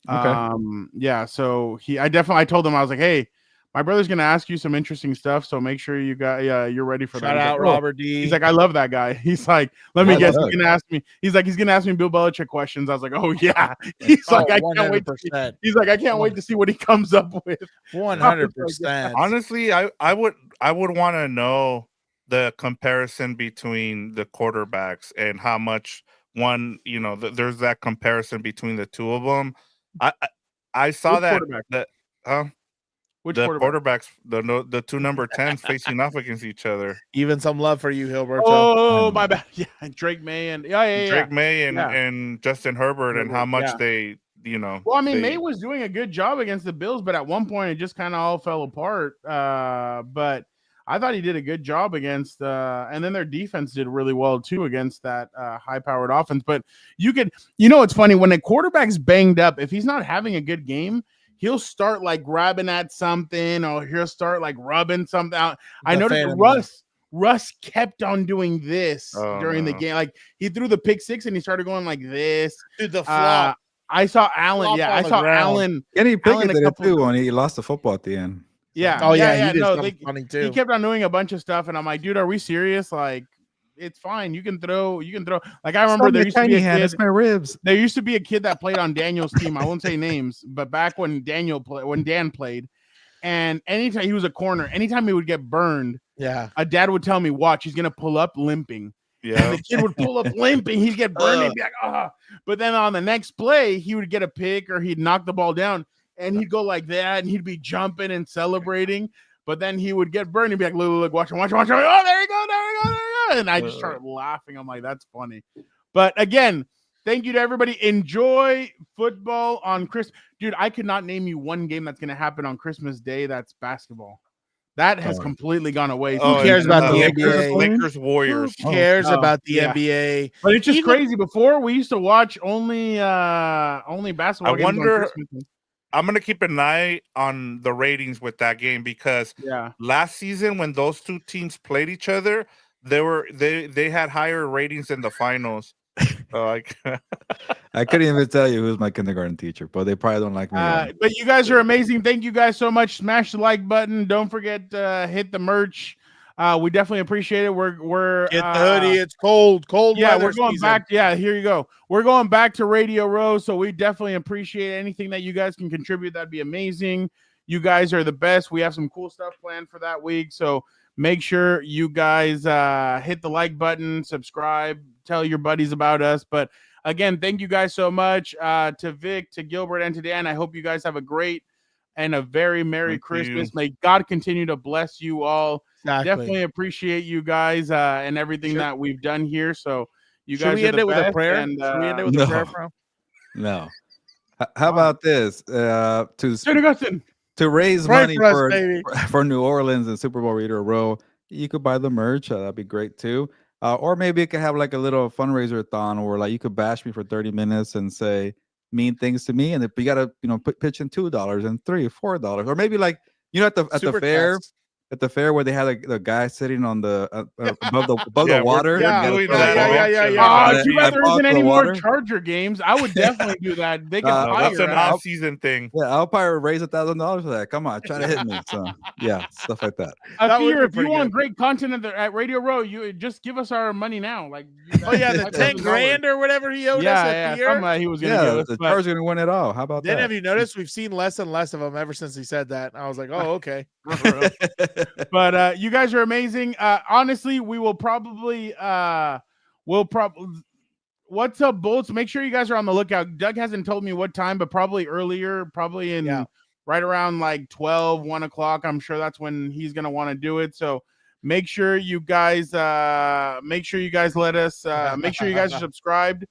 Okay. Yeah, so I told him, I was like, hey, my brother's gonna ask you some interesting stuff, so make sure you're ready for that. Shout He's out like, "Oh." Robert D. He's like, I love that guy. He's like, let me I guess, love he's gonna ask me. He's gonna ask me Bill Belichick questions. I was like, oh yeah. He's like, I can't wait. He's like, I can't wait to see what he comes up with. 100%. Honestly, I would want to know the comparison between the quarterbacks and how much one, there's that comparison between the two of them. I saw Which the quarterback? quarterbacks, the two number 10s facing off against each other. Even some love for you, Gilberto. Oh, my bad. Yeah, Drake May and Drake May and Justin Herbert, and how much they. Well, I mean, May was doing a good job against the Bills, but at one point it just kind of all fell apart. But I thought he did a good job against, and then their defense did really well too against that high-powered offense. But it's funny when a quarterback's banged up, if he's not having a good game, he'll start like grabbing at something, or he'll start like rubbing something out. I noticed Russ kept on doing this during the game. Like he threw the pick six and he started going like this. Dude, the flop. I saw Allen. Yeah, I saw Allen. Kenny Pickett did it too when he lost the football at the end. Yeah. Oh yeah. He did something funny too. He kept on doing a bunch of stuff, and I'm like, dude, are we serious? Like, it's fine. You can throw. Like I remember there used to be a kid. It's my ribs. There used to be a kid that played on Daniel's team. I won't say names, but back when Dan played, and anytime he was a corner, anytime he would get burned, a dad would tell me, "Watch, he's gonna pull up limping." Yeah, and the kid would pull up limping. He'd get burned. He'd be like, "Ah!" But then on the next play, he would get a pick or he'd knock the ball down, and he'd go like that, and he'd be jumping and celebrating. But then he would get burned. He'd be like, "Look, watch him. Oh, there you go. And I just started laughing. I'm like, that's funny. But again, thank you to everybody. Enjoy football on Christmas. Dude, I could not name you one game that's going to happen on Christmas Day that's basketball. That has completely gone away. Who cares about the NBA? Lakers, Warriors. Who cares about the NBA? But it's just crazy. Before, we used to watch only basketball games on Christmas. I'm going to keep an eye on the ratings with that game because last season when those two teams played each other, they had higher ratings in the finals. I couldn't even tell you who's my kindergarten teacher, but they probably don't like me. But you guys are amazing. Thank you guys so much. Smash the like button. Don't forget to hit the merch. We definitely appreciate it. We're get the hoodie. It's cold. Yeah, we're going back. Yeah, here you go. We're going back to Radio Row, so we definitely appreciate anything that you guys can contribute. That'd be amazing. You guys are the best. We have some cool stuff planned for that week, so make sure you guys hit the like button, subscribe, tell your buddies about us. But again, thank you guys so much to Vic, to Gilbert, and to Dan. I hope you guys have a great and a very Merry Christmas. May God continue to bless you all. Exactly. Definitely appreciate you guys and everything that we've done here. So you guys we end it with a prayer? And, should we end it with a prayer from? No. How about this? To raise Pray money for New Orleans and Super Bowl Radio Row, you could buy the merch. That'd be great too. Or maybe it could have like a little fundraiser-a-thon where like you could bash me for 30 minutes and say mean things to me, and if you gotta pitch in $2 and $3, $4, or maybe like at the fair. At the fair where they had the guy sitting on the above the water. Too bad there isn't any more Charger games. I would definitely do that. They can that's an off-season thing. Yeah, I'll probably raise $1,000 for that. Come on, try to hit me. So yeah, stuff like that. If you want great content at Radio Row, you just give us our money now. Like the 10 grand or whatever he owed us at the year. He was gonna give us. The Chargers gonna win it all. How about that? Then have you noticed we've seen less and less of them ever since he said that? I was like, oh, okay. But you guys are amazing. Honestly, we will probably what's up, Bolts? Make sure you guys are on the lookout. Doug hasn't told me what time, but probably earlier, probably in right around like 12, 1 o'clock. I'm sure that's when he's gonna want to do it. So make sure you guys let us make sure you guys are subscribed.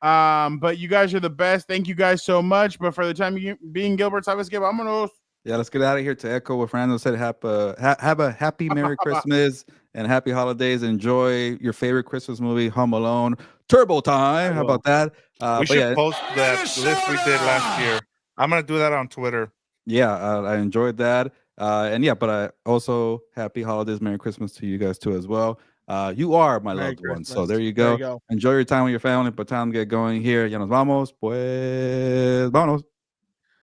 But you guys are the best. Thank you guys so much. But for the time being, Gilbert, vámonos. Yeah, let's get out of here. To echo what Fernando said, have a happy Merry Christmas and happy holidays. Enjoy your favorite Christmas movie, Home Alone, Turbo Time. How about that? We should post that list we did last year. I'm going to do that on Twitter. Yeah, I enjoyed that. But I also happy holidays, Merry Christmas to you guys too as well. You are my Merry loved one. So Christmas. there you There go. you go. Enjoy your time with your family, but time to get going here. Ya nos vamos, pues, vámonos.